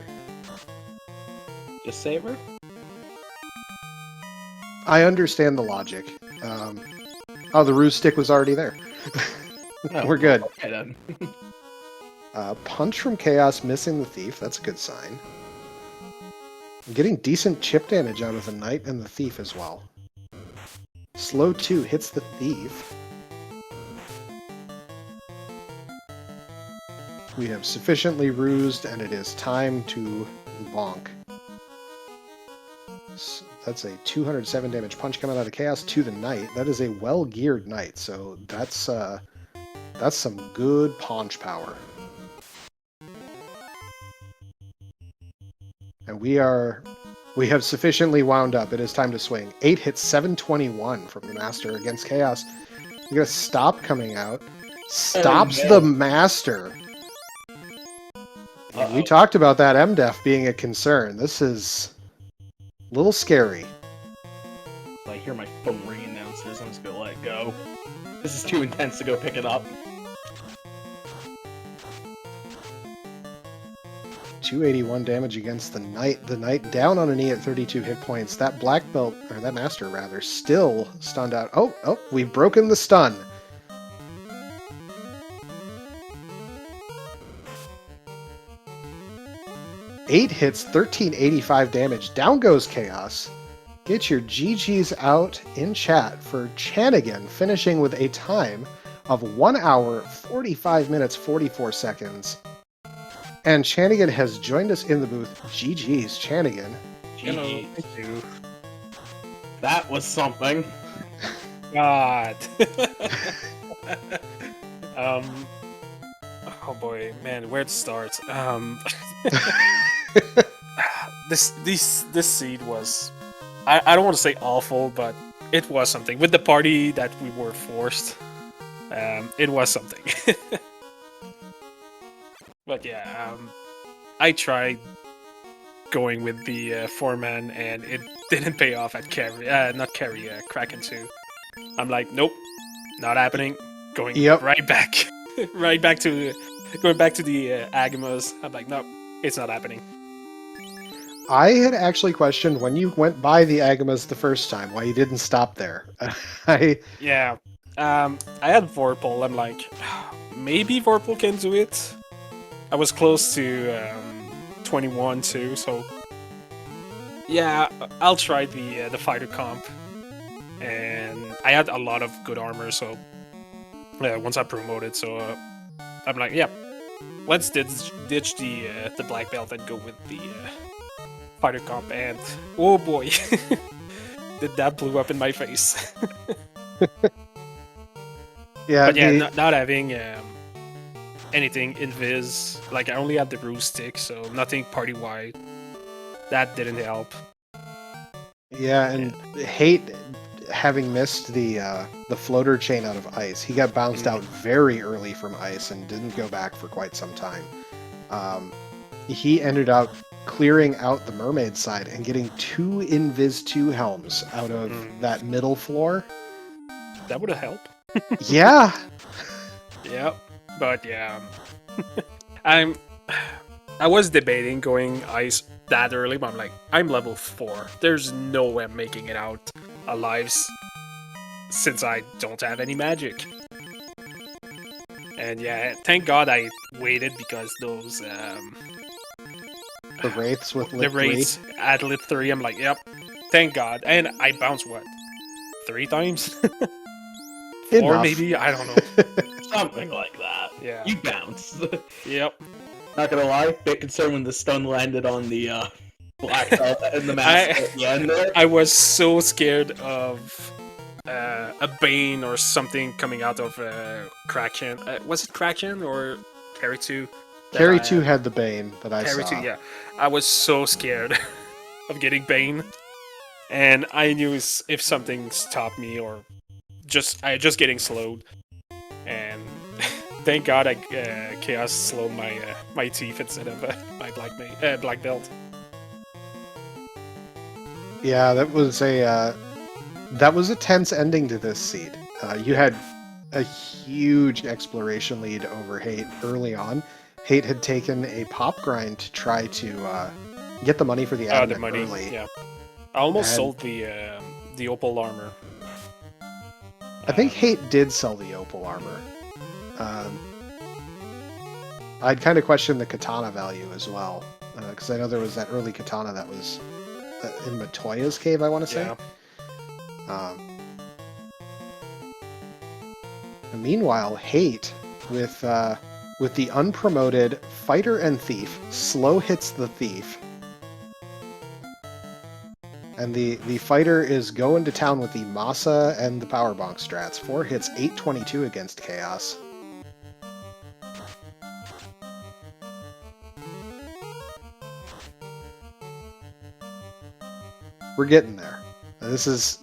Just saber? I understand the logic. Oh, the ruse stick was already there. Oh, we're good. Okay, then. Punch from Chaos missing the Thief. That's a good sign. I'm getting decent chip damage out of the Knight and the Thief as well. Slow 2 hits the Thief. We have sufficiently rused, and it is time to bonk. So that's a 207 damage punch coming out of Chaos to the Knight. That is a well-geared Knight, so that's some good punch power. And we have sufficiently wound up. It is time to swing. 8 hits, 721 from the Master against Chaos. We're gonna stop coming out. Stops the Master. We talked about that MDEF being a concern. This is a little scary. I hear my phone ringing downstairs. I'm just gonna let it go. This is too intense to go pick it up. 281 damage against the Knight. The Knight down on a knee at 32 hit points. That black belt, or that Master rather, still stunned out. Oh, we've broken the stun. Eight hits, 1385 damage. Down goes Chaos. Get your GGs out in chat for Chanigan, finishing with a time of 1 hour, 45 minutes, 44 seconds. And Chanigan has joined us in the booth. GG's, Chanigan. GG. Thank you. That was something. God. Oh boy, man, where to start? This seed was, I don't want to say awful, but it was something. With the party that we were forced, it was something. But yeah, I tried going with the 4-man, and it didn't pay off at Kraken 2. I'm like, nope, not happening. Going right back, going back to the Agamas. I'm like, nope, it's not happening. I had actually questioned when you went by the Agamas the first time why you didn't stop there. Yeah, I had Vorpal. I'm like, maybe Vorpal can do it. I was close to 21 too, so yeah, I'll try the fighter comp. And I had a lot of good armor, so once I promoted, so I'm like, yeah, let's ditch the black belt and go with the fighter comp. And oh boy, that blew up in my face. Yeah, but yeah, not having anything invis, like I only had the ruse stick, so nothing party wide. That didn't help. Yeah, and hate having missed the floater chain out of ice. He got bounced out very early from ice and didn't go back for quite some time. He ended up clearing out the mermaid side and getting 2 Invis 2 helms out of that middle floor. That would have helped. Yeah. Yep. But yeah, I was debating going ice that early, but I'm like, I'm level 4. There's no way I'm making it out alive since I don't have any magic. And yeah, thank God I waited, because those The Wraiths with the Lit 3. Wraiths at Lit 3. I'm like, yep, thank God. And I bounced, what, 3 times? 4 Enough. maybe? I don't know. Something like that. Yeah. You bounce. Yep. Not gonna lie, bit concerned when the stun landed on the black belt and the mask at the end there. I was so scared of a Bane or something coming out of Kraken. Was it Kraken or Carry 2? Carry 2 had the Bane that I Carry saw. 2, yeah. I was so scared of getting Bane. And I knew if something stopped me or just getting slowed. And thank God Chaos slowed my teeth instead of my black belt. Yeah, that was a tense ending to this seed. You had a huge exploration lead over Hate early on. Hate had taken a pop grind to try to get the money for the adamant The money, early. yeah. I almost sold the opal armor. I think Hate did sell the opal armor. I'd kind of question the katana value as well, because I know there was that early katana that was in Matoya's cave, I want to say. Yeah. And meanwhile, Hate, with the unpromoted Fighter and Thief, slow hits the Thief. And the Fighter is going to town with the Masa and the Powerbonk strats. 4 hits, 822 against Chaos. We're getting there. This is...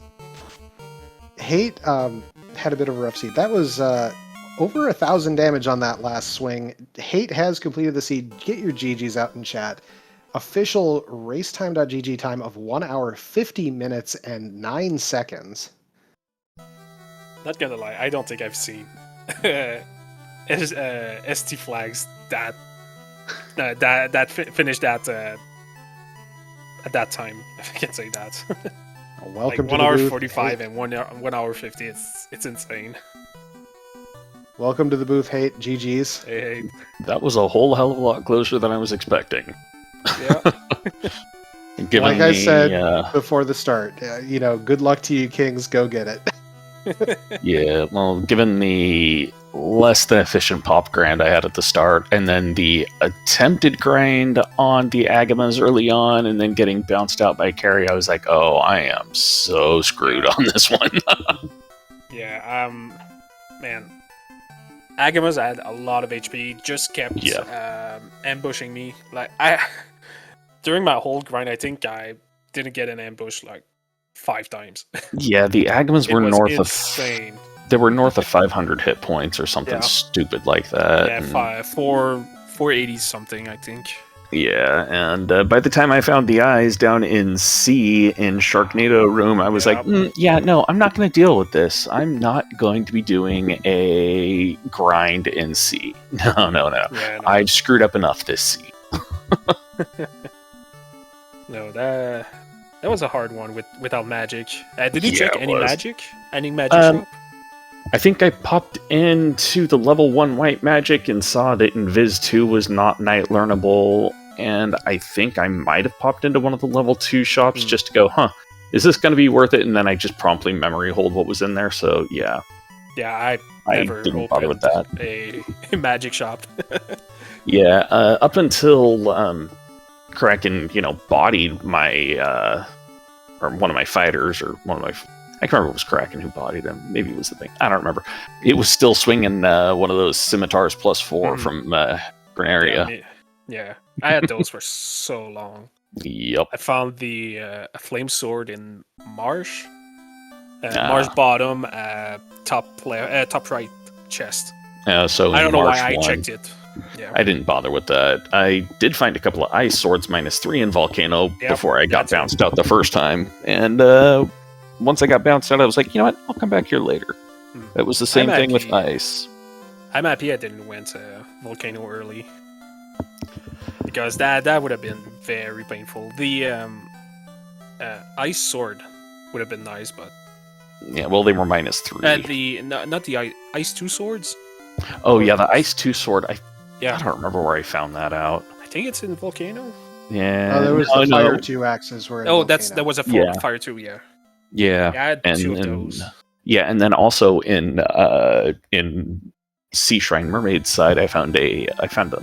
Hate had a bit of a rough seed. That was over 1,000 damage on that last swing. Hate has completed the seed. Get your GGs out in chat. Official racetime.gg time of 1 hour, 50 minutes, and 9 seconds. Not gonna lie, I don't think I've seen ST flags that finished that at that time. If I can say that. Welcome like to 1 hour the booth. 45 and 1 hour 50. It's insane. Welcome to the booth, Hate. GGs. Hey. That was a whole hell of a lot closer than I was expecting. Yeah. Given Like I said before the start, good luck to you, Kings. Go get it. Yeah, well, given the less than efficient pop grind I had at the start, and then the attempted grind on the Agamas early on, and then getting bounced out by Carry, I was like, oh, I am so screwed on this one. Yeah, man. Agamas had a lot of HP, just kept ambushing me. Like, during my whole grind, I think I didn't get an ambush like 5 times. Yeah, the Agamas were insane. They were north of 500 hit points or something stupid like that. Yeah, 480 something, I think. Yeah, and by the time I found the eyes down in C in Sharknado Room, I was like, no, I'm not going to deal with this. I'm not going to be doing a grind in C. No. Yeah, no. I've screwed up enough this C. No, that was a hard one without magic. Did you check any magic? Any magic shop? I think I popped into the level 1 white magic and saw that Invis 2 was not night learnable, and I think I might have popped into one of the level 2 shops just to go, is this going to be worth it? And then I just promptly memory hold what was in there, so yeah. Yeah, I never didn't bother with that. A magic shop. Yeah, up until Kraken, bodied my, or one of my fighters, or one of my... I can't remember if it was Kraken who bodied him. Maybe it was the thing. I don't remember. It was still swinging one of those scimitars +4 from Grenaria. Yeah, I had those for so long. Yep. I found the a flame sword in Marsh. Marsh bottom, top right chest. So I don't know Marsh why I won. checked it. Yeah. I didn't bother with that. I did find a couple of ice swords -3 in Volcano before I got bounced out the first time. And once I got bounced out, I was like, you know what? I'll come back here later. It was the same thing with ice. I'm happy I didn't went to Volcano early. Because that would have been very painful. The ice sword would have been nice, but... Yeah, well, they were -3. Not the ice 2 swords? Oh, yeah, the ice 2 sword. I don't remember where I found that out. I think it's in Volcano. Yeah, There was no, the Fire no. 2 axes were in Oh, Volcano. that was a Yeah. Fire 2, yeah. Yeah, Yeah, I had and two of and those. yeah, and then also in Sea Shrine Mermaid side, I found a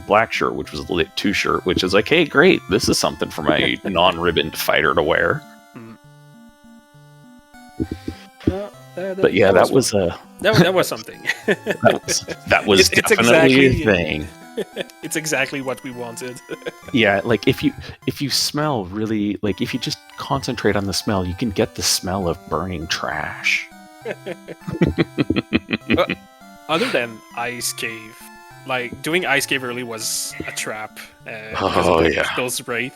black shirt, which was a lit 2 shirt, which is like, hey, great, this is something for my non-ribboned fighter to wear. But yeah, that was that was something. that was It's definitely exactly- a thing. It's exactly what we wanted. Yeah, like if you smell really, like if you just concentrate on the smell, you can get the smell of burning trash. Other than Ice Cave, like doing Ice Cave early was a trap. Oh, yeah. Those wraith.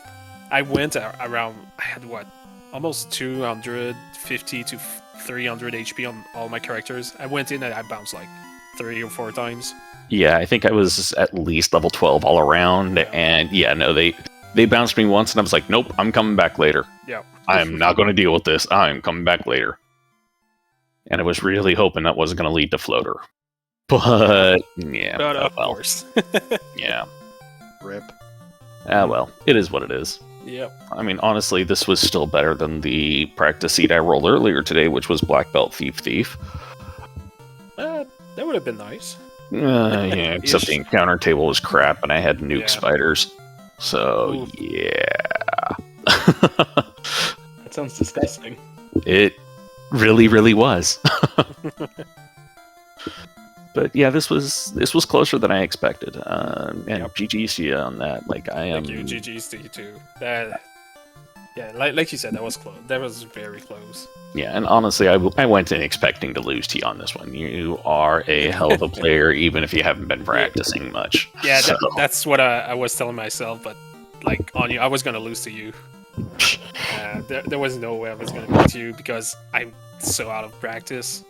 I went around. I had what, almost 250 to 300 HP on all my characters. I went in and I bounced like 3 or 4 times. Yeah, I think I was at least level 12 all around, and yeah, no, they bounced me once, and I was like, nope, I'm coming back later. Yeah. I'm not going to deal with this. I'm coming back later. And I was really hoping that wasn't going to lead to floater. But, yeah. But of well, course. yeah. Rip. Well, it is what it is. Yep. I mean, honestly, this was still better than the practice seed I rolled earlier today, which was Black Belt Thief. That would have been nice. Yeah, except the encounter table was crap, and I had nuke Yeah. spiders. So, Oof. yeah. That sounds disgusting. It really, really was. But yeah, this was closer than I expected. And GG's to you on that. Like I am. Thank you, GG's to you too. Yeah, like you said, that was close. That was very close. Yeah, and honestly, I went in expecting to lose to you on this one. You are a hell of a player, even if you haven't been practicing much. Yeah, So, that's what I was telling myself. But like on you, I was gonna lose to you. There was no way I was gonna beat you because I'm so out of practice.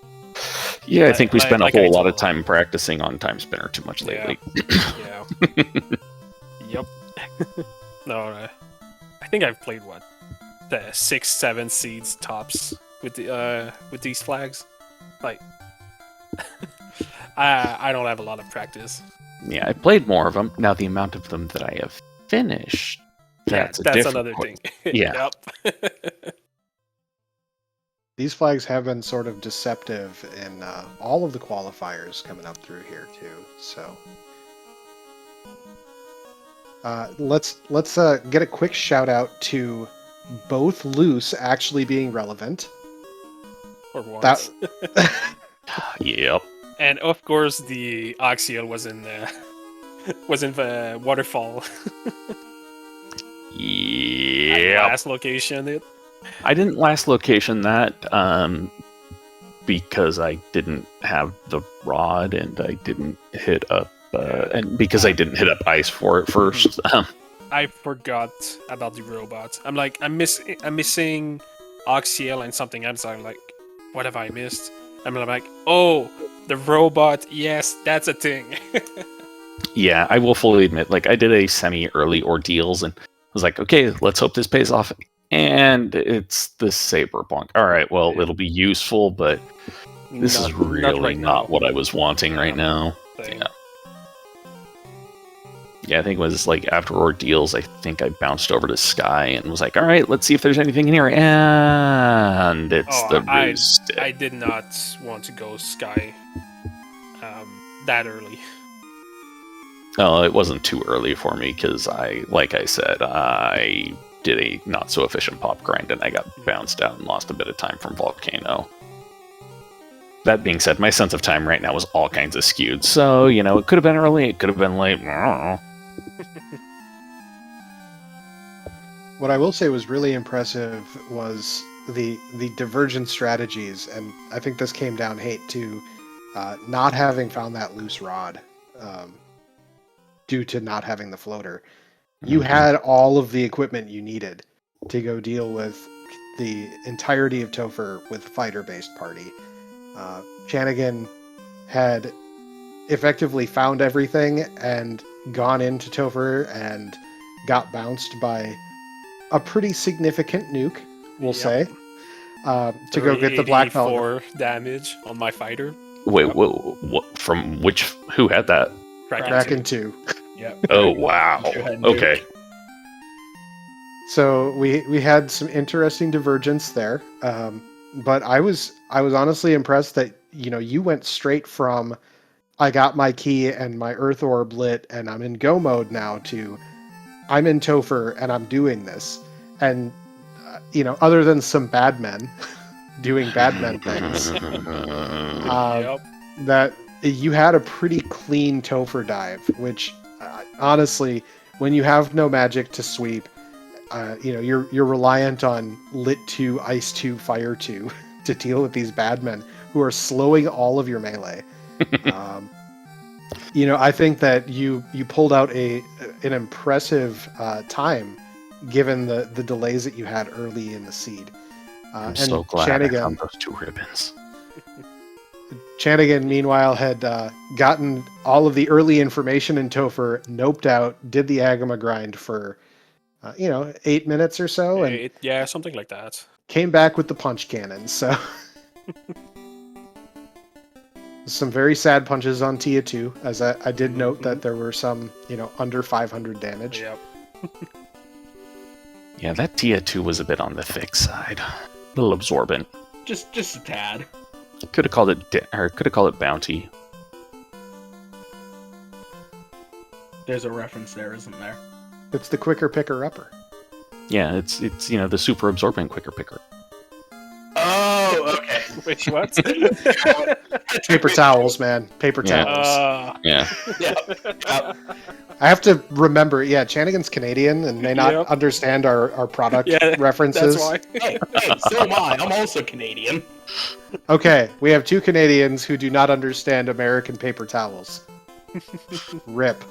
yeah, I think we spent like a I whole lot of told- time practicing on Time Spinner too much lately. Yeah. Yep. No, I think I've played what, the 6-7 seeds tops with these flags. Like, I don't have a lot of practice. Yeah, I played more of them. Now the amount of them that I have finished, that's another question. thing. Yeah. Yep. These flags have been sort of deceptive in all of the qualifiers coming up through here too. So let's get a quick shout out to both loose actually being relevant. For once. Yep. And of course, the HaateXIII was in the waterfall. Yeah. Last location. I didn't last location that because I didn't have the rod and I didn't hit up and because I didn't hit up ice for it first. I forgot about the robot. I'm missing HaateXIII and something else. I'm like, what have I missed? I'm like, oh, the robot. Yes, that's a thing. Yeah, I will fully admit, like I did a semi-early Ordeals and was like, okay, let's hope this pays off. And it's the Saberpunk. All right, well, it'll be useful, but this is really right not now. what I was wanting right now. Thing. Yeah. Yeah, I think it was like after Ordeals, I think I bounced over to Sky and was like, all right, let's see if there's anything in here. And it's the roost. I did not want to go Sky that early. Oh, it wasn't too early for me because like I said, I did a not so efficient pop grind and I got bounced out and lost a bit of time from Volcano. That being said, my sense of time right now is all kinds of skewed. So, it could have been early, it could have been late. I don't know. What I will say was really impressive was the divergent strategies, and I think this came down to not having found that loose rod due to not having the floater. You had all of the equipment you needed to go deal with the entirety of Topher with fighter-based party. Chanigan had effectively found everything and gone into Topher and got bounced by a pretty significant nuke, we'll say, to go get the black belt. 4 damage on my fighter. Wait, what? From which? Who had that? Kraken 2. Yeah. Oh, wow. You had Okay. So we had some interesting divergence there, but I was honestly impressed that you went straight from I got my key and my Earth Orb lit and I'm in go mode now to I'm in Topher and I'm doing this, and other than some bad men doing bad men things, Yep. that you had a pretty clean Topher dive, which honestly, when you have no magic to sweep, you're reliant on lit 2, ice 2, fire 2 to deal with these bad men who are slowing all of your melee. I think that you pulled out an impressive time given the delays that you had early in the seed. I'm so glad I found those 2 ribbons. Chanigan, meanwhile, had gotten all of the early information in Topher, noped out, did the Agama grind for 8 minutes or so, and Yeah, something like that. came back with the punch cannon. So some very sad punches on Tia 2, as I did note that there were some under 500 damage. Yep. Yeah, that Tia 2 was a bit on the thick side. A little absorbent. Just a tad. Could have called it bounty. There's a reference there, isn't there? It's the quicker picker upper. Yeah, it's the super absorbent quicker picker. Oh, okay. Wait, what? Paper towels, man. Paper Yeah. towels. Yeah. Yeah. I have to remember, Chanigan's Canadian and may not understand our product references. That's why. Hey, so am I. I'm also Canadian. Okay, we have 2 Canadians who do not understand American paper towels. Rip.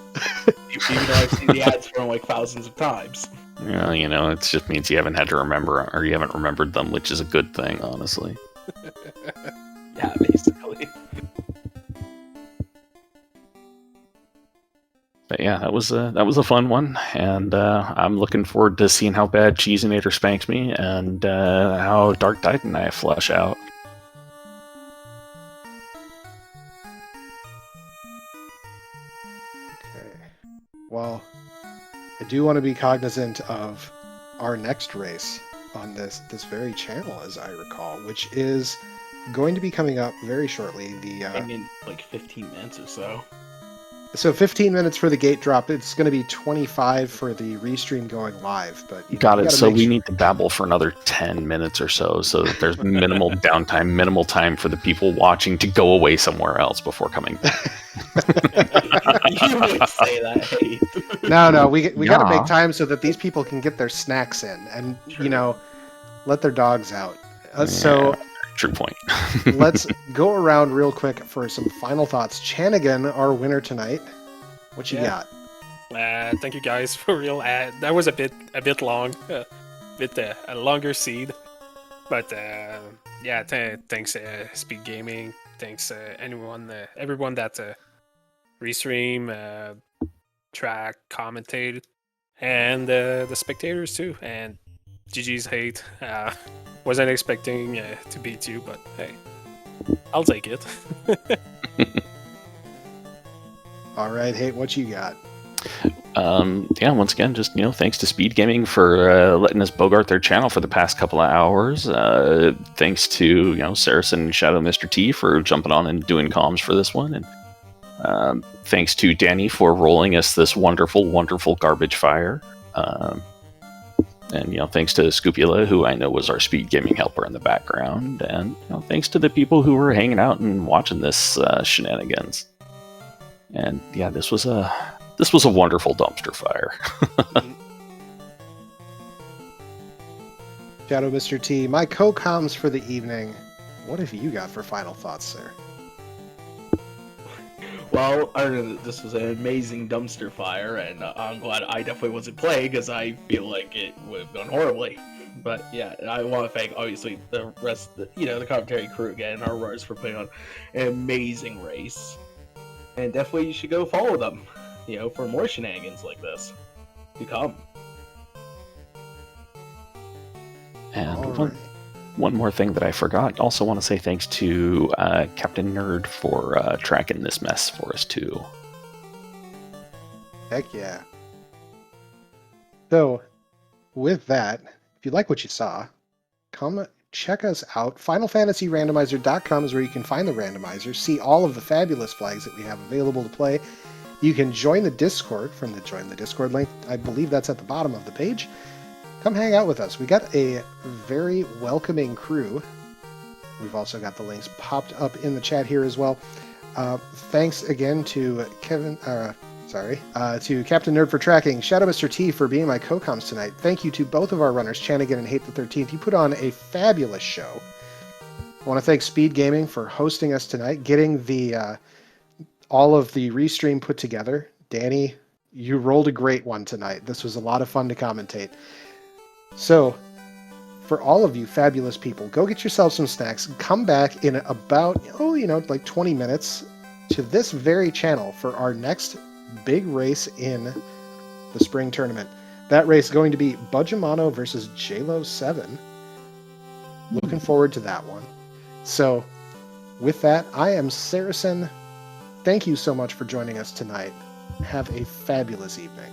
Even though I've seen the ads for them like thousands of times. Well, it just means you haven't had to remember, or you haven't remembered them, which is a good thing, honestly. Yeah, basically. But yeah, that was a fun one, and I'm looking forward to seeing how bad Cheesinator spanks me, and how Dark Titan I flush out. Okay. Well, I do want to be cognizant of our next race on this very channel, as I recall, which is going to be coming up very shortly. I mean, like 15 minutes or so. So 15 minutes for the gate drop. It's going to be 25 for the restream going live. But Got it. So we need to babble for another 10 minutes or so that there's minimal downtime, minimal time for the people watching to go away somewhere else before coming back. You would say that, hey. No, we got to make time so that these people can get their snacks in and, let their dogs out. So true point. let's go around real quick for some final thoughts. Chanigan, our winner tonight. What you got? Thank you guys for real. That was a bit long, a longer seed, but thanks SpeedGaming. Thanks everyone that restream, track, commentated, and the spectators too. And GG's hate. Wasn't expecting to beat you, but hey, I'll take it. All right, hey, what you got? Once again, just thanks to SpeedGaming for letting us bogart their channel for the past couple of hours. Thanks to Saracen and Shadow Mr. T for jumping on and doing comms for this one, and thanks to Danny for rolling us this wonderful, wonderful garbage fire. And thanks to Scupula, who I know was our SpeedGaming helper in the background, and thanks to the people who were hanging out and watching this shenanigans. And yeah, this was a wonderful dumpster fire. Shadow Mr. T, my co-coms for the evening. What have you got for final thoughts, sir? Well, this was an amazing dumpster fire, and I'm glad I definitely wasn't playing because I feel like it would have gone horribly. But yeah, I want to thank obviously the rest, of the commentary crew again, and our runners for putting on an amazing race. And definitely you should go follow them, for more shenanigans like this to come. And one more thing that I forgot. Also want to say thanks to Captain Nerd for tracking this mess for us too. Heck yeah. So, with that, if you like what you saw, come check us out. FinalFantasyRandomizer.com is where you can find the randomizer, see all of the fabulous flags that we have available to play. You can join the Discord from the Join the Discord link. I believe that's at the bottom of the page. Come hang out with us. We got a very welcoming crew. We've also got the links popped up in the chat here as well. Thanks again to Captain Nerd for tracking, Shadow Mr. T for being my co-coms tonight. Thank you to both of our runners, Chanigan and HaateXIII. You put on a fabulous show. I want to thank SpeedGaming for hosting us tonight, getting the all of the restream put together. Danny, you rolled a great one tonight. This was a lot of fun to commentate. So, for all of you fabulous people, go get yourself some snacks. Come back in about, like 20 minutes to this very channel for our next big race in the spring tournament. That race is going to be Budgemano versus JLo 7. Looking forward to that one. So, with that, I am Saracen. Thank you so much for joining us tonight. Have a fabulous evening.